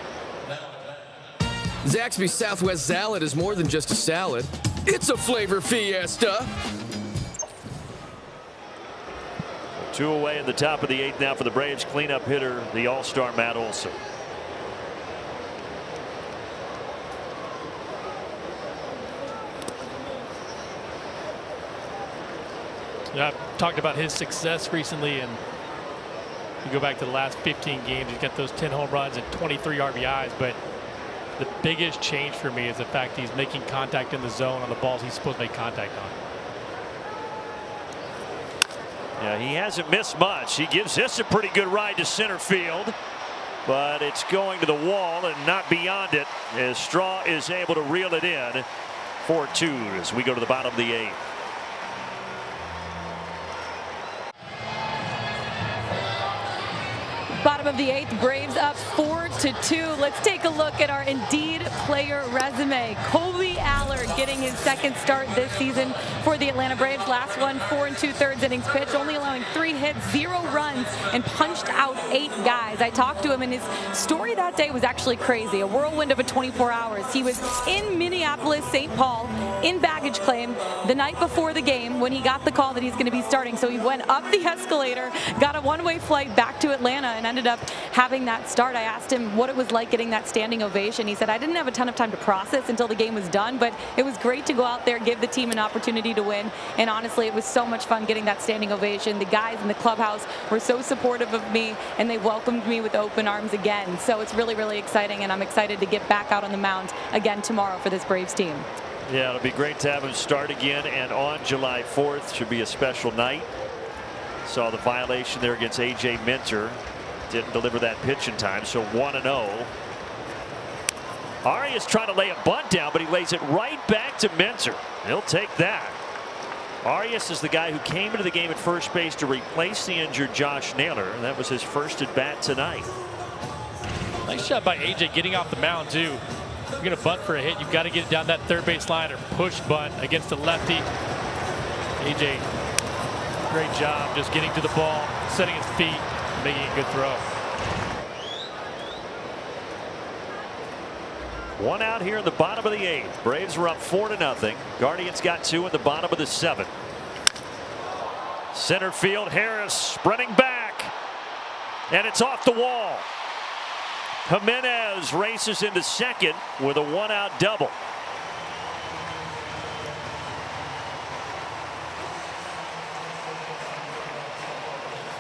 Zaxby's Southwest Salad is more than just a salad. It's a flavor fiesta. 2 away in the top of the 8th now for the Braves. Cleanup hitter, the all-star Matt Olson. Yeah, I've talked about his success recently, and you go back to the last 15 games, he's got those 10 home runs and 23 RBIs, but the biggest change for me is the fact he's making contact in the zone on the balls he's supposed to make contact on. Yeah, he hasn't missed much. He gives this a pretty good ride to center field, but it's going to the wall and not beyond it as Straw is able to reel it in for 2 as we go to the bottom of the 8th. Bottom of the 8th, Braves up 4-2. Let's take a look at our Indeed player resume. Colby Allard getting his second start this season for the Atlanta Braves. Last one, 4 2/3 innings pitched, only allowing 3 hits, 0 runs, and punched out 8 guys. I talked to him, and his story that day was actually crazy. A whirlwind of a 24 hours. He was in Minneapolis, St. Paul, in baggage claim the night before the game when he got the call that he's going to be starting. So he went up the escalator, got a one-way flight back to Atlanta, and ended up having that start. I asked him what it was like getting that standing ovation. He said, I didn't have a ton of time to process until the game was done, but it was great to go out there, give the team an opportunity to win. And honestly, it was so much fun getting that standing ovation. The guys in the clubhouse were so supportive of me, and they welcomed me with open arms again. So it's really, really exciting, and I'm excited to get back out on the mound again tomorrow for this Braves team. Yeah, it'll be great to have him start again, and on July 4th should be a special night. Saw the violation there against A.J. Minter. Didn't deliver that pitch in time, so 1-0. Arias trying to lay a bunt down, but he lays it right back to Minter. He'll take that. Arias is the guy who came into the game at first base to replace the injured Josh Naylor. That was his first at bat tonight. Nice job by A.J. getting off the mound, too. If you're going to bunt for a hit, you've got to get it down that third base line or push bunt against the lefty. A.J., great job just getting to the ball, setting his feet, making a good throw. 1 out here in the bottom of the 8th. Braves were up 4-0. Guardians got 2 in the bottom of the 7th. Center field, Harris sprinting back, and it's off the wall. Jimenez races into second with a 1-out double.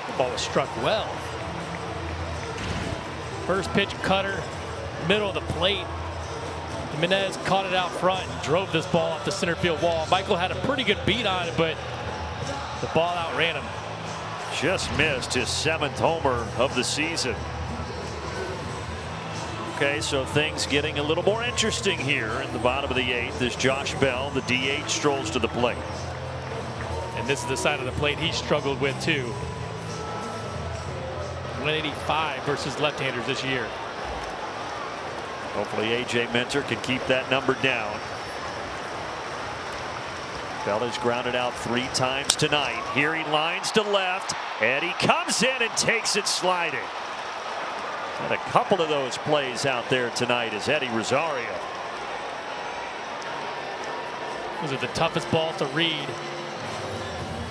The ball was struck well. First pitch cutter, middle of the plate. Jimenez caught it out front and drove this ball off the center field wall. Michael had a pretty good beat on it, but the ball outran him. Just missed his 7th homer of the season. Okay, so things getting a little more interesting here in the bottom of the 8th as Josh Bell, the DH, strolls to the plate. And this is the side of the plate he struggled with too. 185 versus left-handers this year. Hopefully A.J. Minter can keep that number down. Bell has grounded out 3 times tonight. Here he lines to left, and he comes in and takes it sliding. And a couple of those plays out there tonight is Eddie Rosario. Those are the toughest balls to read.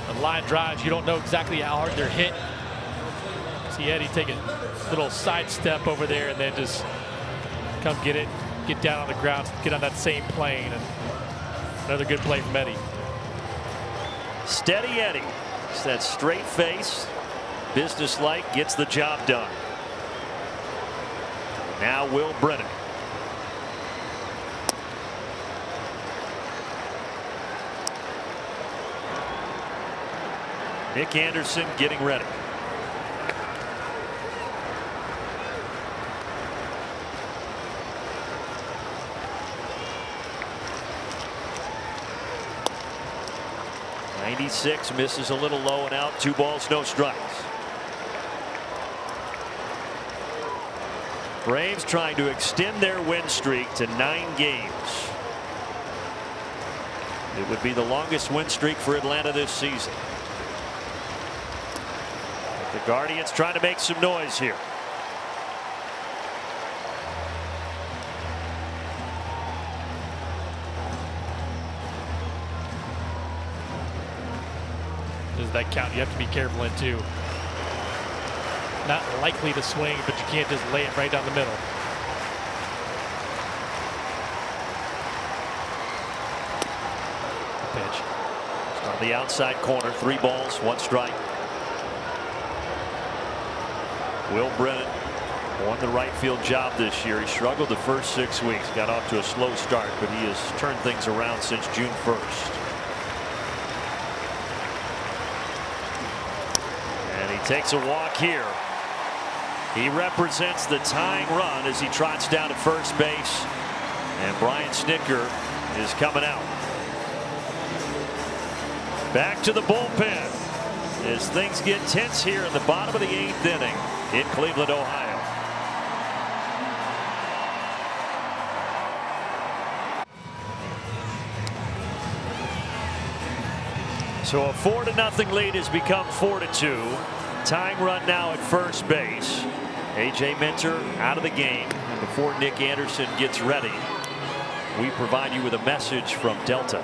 The line drives, you don't know exactly how hard they're hit. See Eddie take a little side step over there and then just come get it, get down on the ground, get on that same plane. And another good play from Eddie. Steady Eddie. It's that straight face, businesslike, gets the job done. Now Will Brennan. Nick Anderson getting ready. '96 misses a little low and out. 2 balls, no strikes. Braves trying to extend their win streak to 9 games. It would be the longest win streak for Atlanta this season. But the Guardians trying to make some noise here. Does that count? You have to be careful in too. Not likely to swing, but you can't just lay it right down the middle. Pitch. On the outside corner, 3 balls, 1 strike. Will Brennan won the right field job this year. He struggled the first 6 weeks, got off to a slow start, but he has turned things around since June 1st. And he takes a walk here. He represents the tying run as he trots down to first base. And Brian Snitker is coming out. Back to the bullpen as things get tense here in the bottom of the 8th inning in Cleveland, Ohio. So a 4-0 lead has become 4-2. Tying run now at first base. A.J. Minter out of the game. And before Nick Anderson gets ready, we provide you with a message from Delta.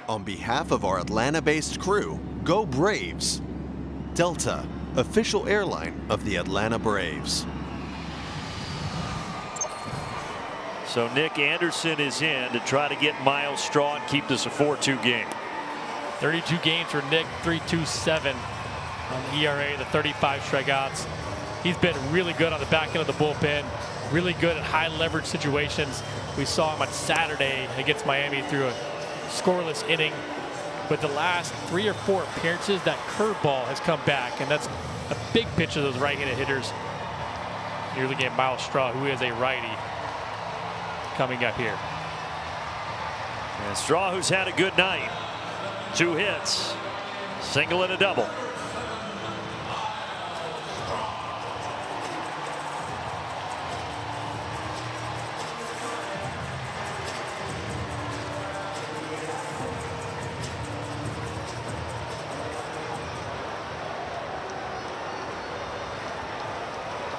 On behalf of our Atlanta-based crew, go Braves! Delta, official airline of the Atlanta Braves. So Nick Anderson is in to try to get Miles Straw and keep this a 4-2 game. 32 games for Nick, 3.27 on the ERA, the 35 strikeouts. He's been really good on the back end of the bullpen, really good at high leverage situations. We saw him on Saturday against Miami through a scoreless inning. But the last 3 or 4 appearances, that curveball has come back, and that's a big pitch of those right-handed hitters. You're looking at Miles Straw, who is a righty, coming up here. And Straw, who's had a good night. 2 hits, single and a double.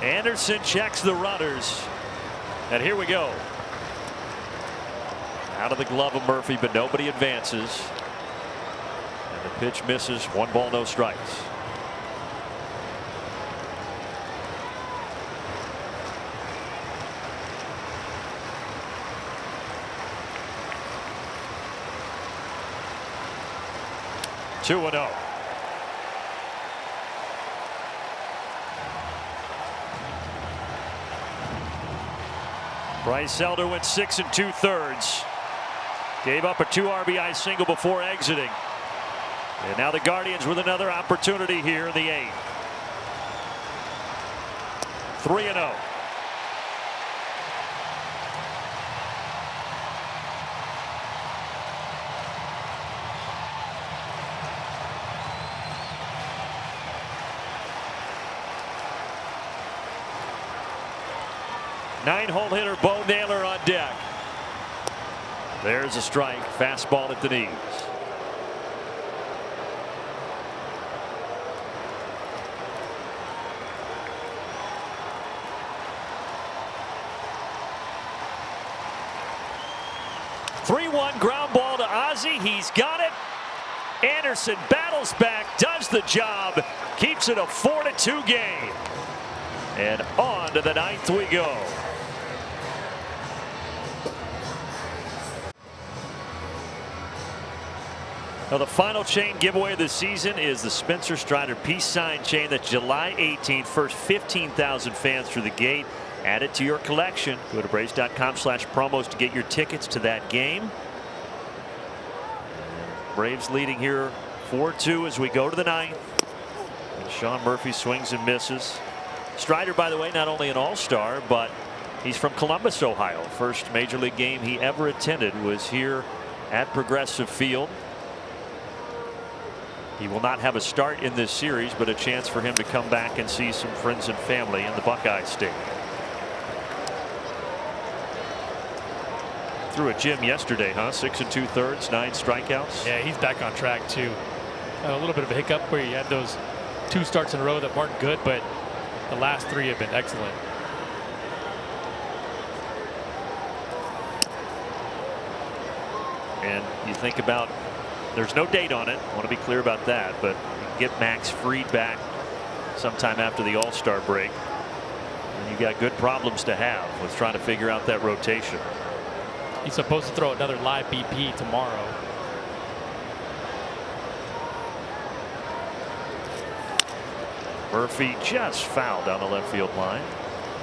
Anderson checks the runners, and here we go. Out of the glove of Murphy, but nobody advances. And the pitch misses. 1 ball, no strikes. Two and 0. Bryce Elder went 6 2/3. Gave up a 2 RBI single before exiting. And now the Guardians with another opportunity here in the 8th. 3-0. Nine-hole hitter Bo Naylor on deck. There's a strike. Fastball at the knees. Three-one ground ball to Ozzie. He's got it. Anderson battles back, does the job, keeps it a 4-2 game. And on to the 9th we go. Now the final chain giveaway of the season is the Spencer Strider Peace Sign chain. That's July 18th. First 15,000 fans through the gate. Add it to your collection. Go to Braves.com/promos to get your tickets to that game. Braves leading here 4-2 as we go to the 9th. And Sean Murphy swings and misses. Strider, by the way, not only an all-star, but he's from Columbus, Ohio. First major league game he ever attended was here at Progressive Field. He will not have a start in this series, but a chance for him to come back and see some friends and family in the Buckeye Stadium. Threw a gym yesterday, huh? 6 2/3, 9 strikeouts. Yeah, he's back on track too. Had a little bit of a hiccup where he had those 2 starts in a row that weren't good, but the last 3 have been excellent. And you think about, there's no date on it. I want to be clear about that, but you can get Max Fried back sometime after the All-Star break. And you got good problems to have with trying to figure out that rotation. He's supposed to throw another live BP tomorrow. Murphy just fouled down the left field line.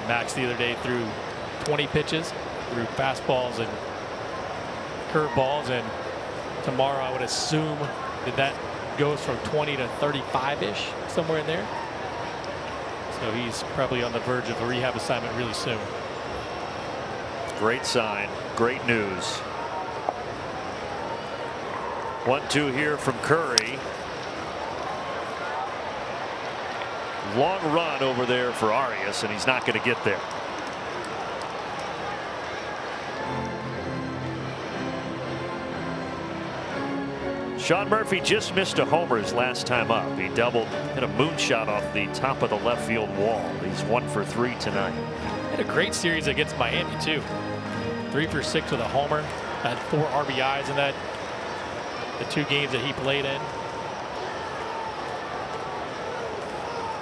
Max the other day threw 20 pitches, threw fastballs and curveballs, and tomorrow I would assume that goes from 20 to 35-ish, somewhere in there. So he's probably on the verge of a rehab assignment really soon. Great sign, great news. 1-2 here from Curry. Long run over there for Arias, and he's not going to get there. Sean Murphy just missed a homer his last time up. He doubled, hit a moonshot off the top of the left field wall. He's 1 for 3 tonight. Had a great series against Miami too. 3 for 6 with a homer. Had 4 RBIs in the 2 games that he played in.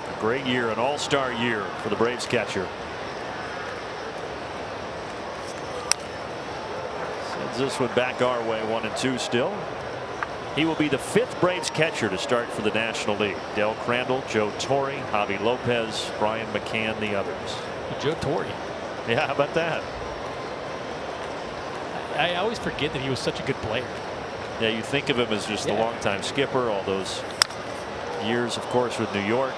A great year, an all-star year for the Braves catcher. Sends this one back our way, 1-2 still. He will be the 5th Braves catcher to start for the National League. Del Crandall, Joe Torre, Javi Lopez, Brian McCann, the others. Joe Torre. Yeah, how about that? I always forget that he was such a good player. Yeah, you think of him as just a longtime skipper, all those years, of course, with New York.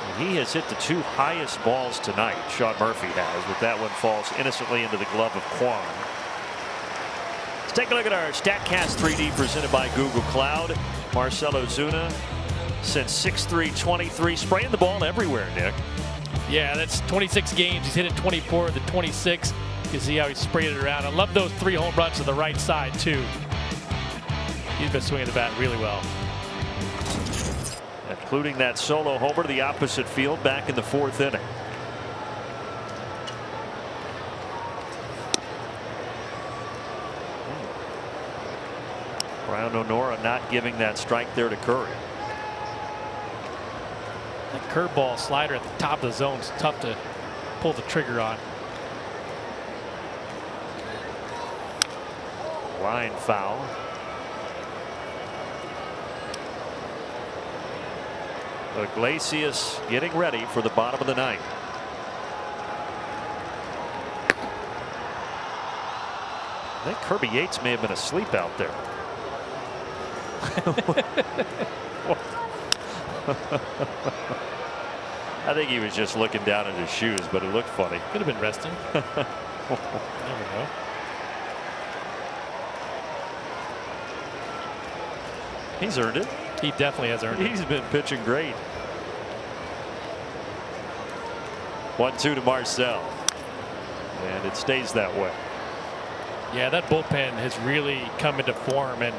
And he has hit the 2 highest balls tonight, Sean Murphy has, but that one falls innocently into the glove of Kwan. Let's take a look at our StatCast 3D presented by Google Cloud. Marcell Ozuna since 6/3/23, spraying the ball everywhere, Nick. Yeah, that's 26 games. He's hit it 24 of the 26. You can see how he sprayed it around. I love those 3 home runs to the right side, too. He's been swinging the bat really well. Including that solo homer to the opposite field back in the 4th inning. Brian O'Nora not giving that strike there to Curry. That curveball slider at the top of the zone is tough to pull the trigger on. Line foul. Iglesias getting ready for the bottom of the 9th. I think Kirby Yates may have been asleep out there. I think he was just looking down at his shoes, but it looked funny. Could have been resting. Never know. He's earned it. He definitely has earned it. He's been pitching great. 1-2 to Marcell. And it stays that way. Yeah, that bullpen has really come into form. And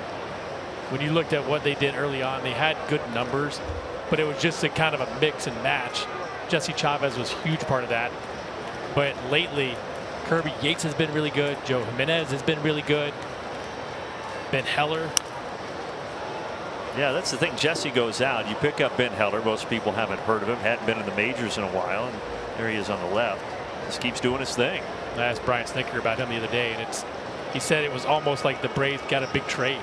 when you looked at what they did early on, they had good numbers, but it was just a kind of a mix and match. Jesse Chavez was a huge part of that. But lately, Kirby Yates has been really good. Joe Jimenez has been really good. Ben Heller. Yeah, that's the thing. Jesse goes out. You pick up Ben Heller. Most people haven't heard of him. Hadn't been in the majors in a while. And there he is on the left. Just keeps doing his thing. I asked Brian Snitker about him the other day, and he said it was almost like the Braves got a big trade.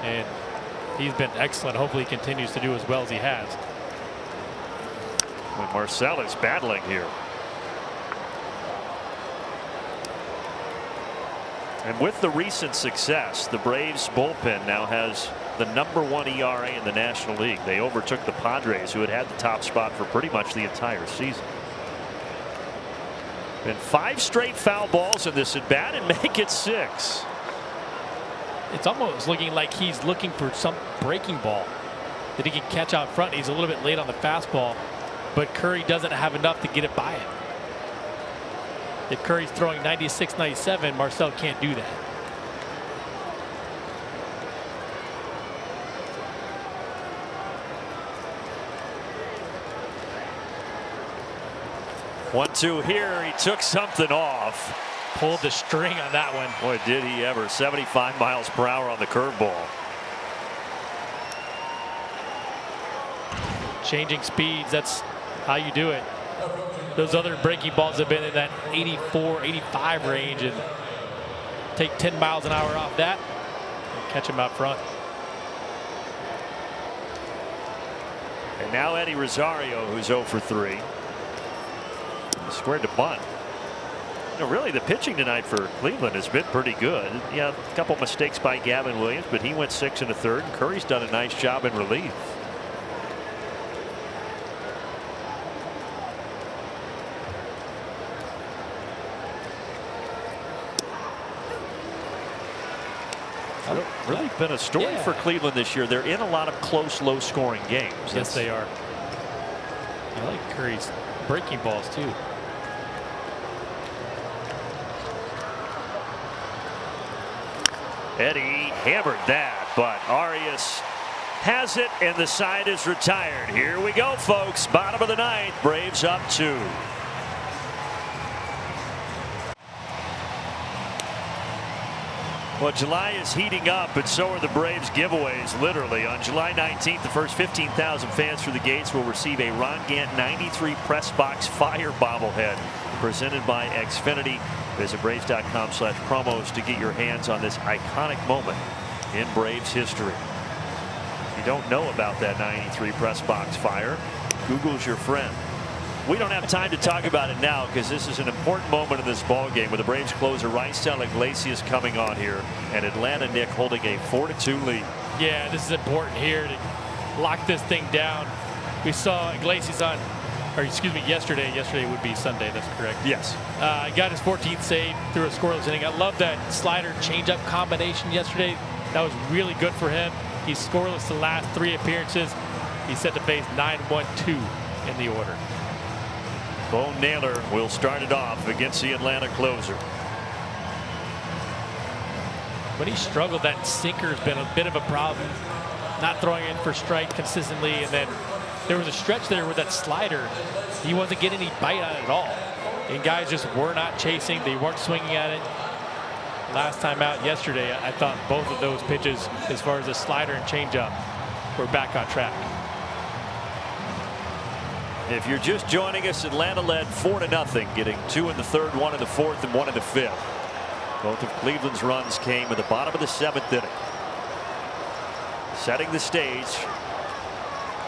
And he's been excellent. Hopefully he continues to do as well as he has. When Marcell is battling here. And with the recent success, the Braves bullpen now has the #1 ERA in the National League. They overtook the Padres, who had had the top spot for pretty much the entire season. And 5 straight foul balls in this at bat and make it 6. It's almost looking like he's looking for some breaking ball that he can catch out front. He's a little bit late on the fastball, but Curry doesn't have enough to get it by him. If Curry's throwing 96, 97, Marcell can't do that. One-two here. He took something off. Pulled the string on that one. Boy, did he ever. 75 miles per hour on the curveball. Changing speeds, that's how you do it. Those other breaking balls have been in that 84, 85 range, and take 10 miles an hour off that and catch him out front. And now Eddie Rosario, who's 0 for 3. Squared to bunt. Really, the pitching tonight for Cleveland has been pretty good. Yeah, a couple mistakes by Gavin Williams, but he went 6 1/3. And Curry's done a nice job in relief. Really been a story for Cleveland this year. They're in a lot of close, low-scoring games. Yes, they are. I like Curry's breaking balls too. Eddie hammered that, but Arias has it, and the side is retired. Here we go, folks. Bottom of the ninth. Braves up 2. Well, July is heating up, and so are the Braves giveaways, literally. On July 19th, the first 15,000 fans through the gates will receive a Ron Gant 93 Press Box Fire bobblehead presented by Xfinity. Visit Braves.com/promos to get your hands on this iconic moment in Braves history. If you don't know about that 93 Press Box Fire, Google's your friend. We don't have time to talk about it now because this is an important moment in this ball game with the Braves closer Raisel Iglesias coming on here, and Atlanta, Nick, holding a 4-2 lead. Yeah, this is important here to lock this thing down. We saw Iglesias on, or excuse me, yesterday. Yesterday would be Sunday. That's correct. Yes. He got his 14th save through a scoreless inning. I love that slider changeup combination yesterday. That was really good for him. He's scoreless the last 3 appearances. He's set to face 9-1-2 in the order. Bo Naylor will start it off against the Atlanta closer. When he struggled, that sinker has been a bit of a problem. Not throwing in for strike consistently, and then there was a stretch there with that slider. He wasn't getting any bite on it at all. And guys just were not chasing. They weren't swinging at it. Last time out yesterday, I thought both of those pitches, as far as the slider and changeup, were back on track. If you're just joining us, Atlanta led 4-0, getting 2 in the third, 1 in the fourth, and 1 in the fifth. Both of Cleveland's runs came at the bottom of the 7th inning. Setting the stage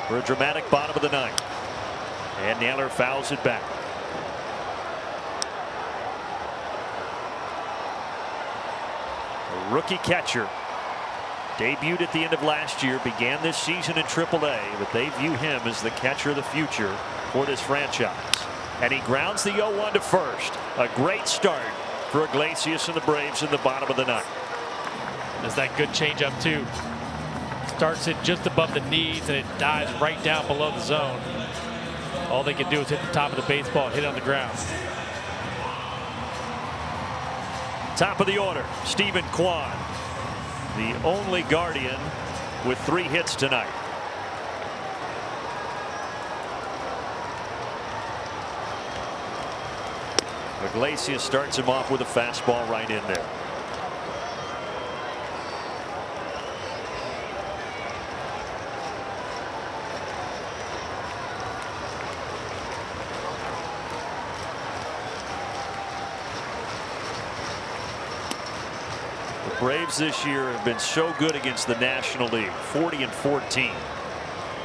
for a dramatic bottom of the 9th. And Naylor fouls it back. A rookie catcher. Debuted at the end of last year, began this season in AAA, but they view him as the catcher of the future for this franchise. And he grounds the 0-1 to first. A great start for Iglesias and the Braves in the bottom of the 9th. There's that good changeup too. Starts it just above the knees and it dives right down below the zone. All they can do is hit the top of the baseball and hit it on the ground. Top of the order, Stephen Kwan, the only Guardian with 3 hits tonight. Iglesias starts him off with a fastball right in there. Braves this year have been so good against the National League, 40-14.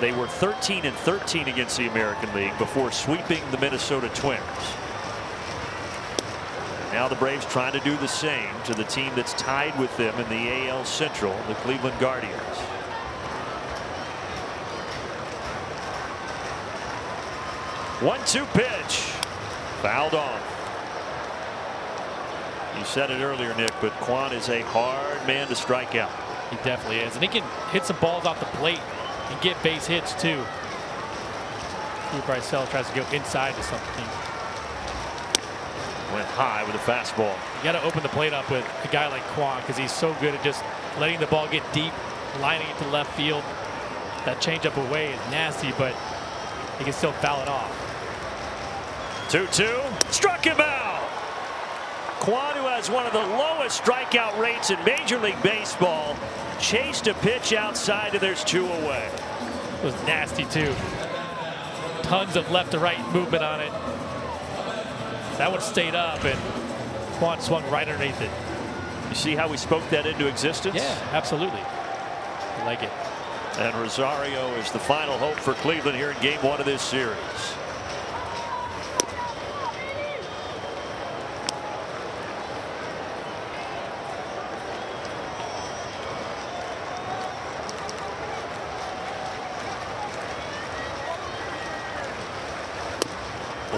They were 13-13 against the American League before sweeping the Minnesota Twins. And now the Braves trying to do the same to the team that's tied with them in the AL Central, the Cleveland Guardians. One-two pitch, fouled off. You said it earlier, Nick, but Kwan is a hard man to strike out. He definitely is, and he can hit some balls off the plate and get base hits too. Raisel tries to go inside to something. Went high with a fastball. You got to open the plate up with a guy like Kwan because he's so good at just letting the ball get deep, lining it to left field. That changeup away is nasty, but he can still foul it off. 2-2, struck him out. Kwan, who has one of the lowest strikeout rates in Major League Baseball, chased a pitch outside, and there's 2 away. It was nasty too. Tons of left to right movement on it. That one stayed up, and Kwan swung right underneath it. You see how we spoke that into existence? Yeah, absolutely. I like it. And Rosario is the final hope for Cleveland here in game 1 of this series.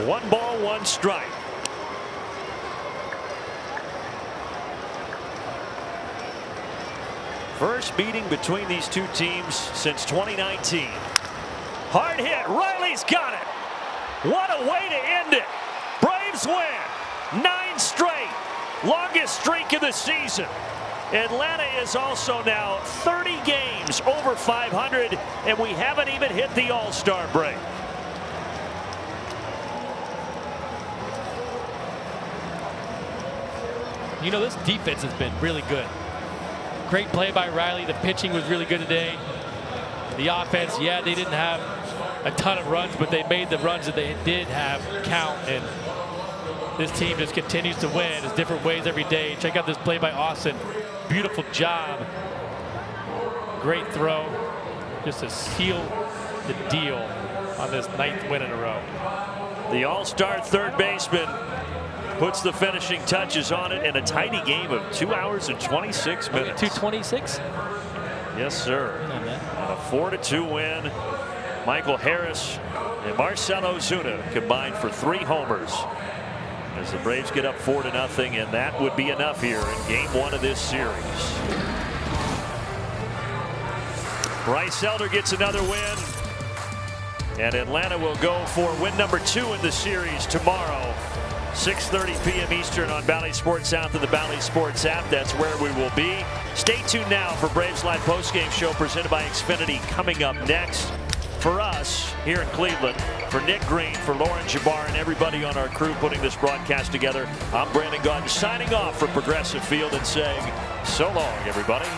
One ball, one strike. First meeting between these two teams since 2019. Hard hit. Riley's got it. What a way to end it. Braves win. 9 straight. Longest streak of the season. Atlanta is also now 30 games over 500, and we haven't even hit the All-Star break. You know, this defense has been really good. Great play by Riley. The pitching was really good today. The offense, yeah, they didn't have a ton of runs, but they made the runs that they did have count. And this team just continues to win in different ways every day. Check out this play by Austin. Beautiful job. Great throw. Just to seal the deal on this 9th win in a row. The all-star third baseman puts the finishing touches on it in a tiny game of 2 hours and 26 minutes. 2:26? Yes, sir. A 4-2 win. Michael Harris and Marcell Ozuna combined for 3 homers as the Braves get up 4-0, and that would be enough here in game 1 of this series. Bryce Elder gets another win, and Atlanta will go for win number 2 in the series tomorrow. 6:30 p.m. Eastern on Bally Sports South and the Bally Sports app. That's where we will be. Stay tuned now for Braves Live postgame show presented by Xfinity coming up next. For us here in Cleveland, for Nick Green, for Lauren Jabbar, and everybody on our crew putting this broadcast together, I'm Brandon Gaudin signing off for Progressive Field and saying so long, everybody.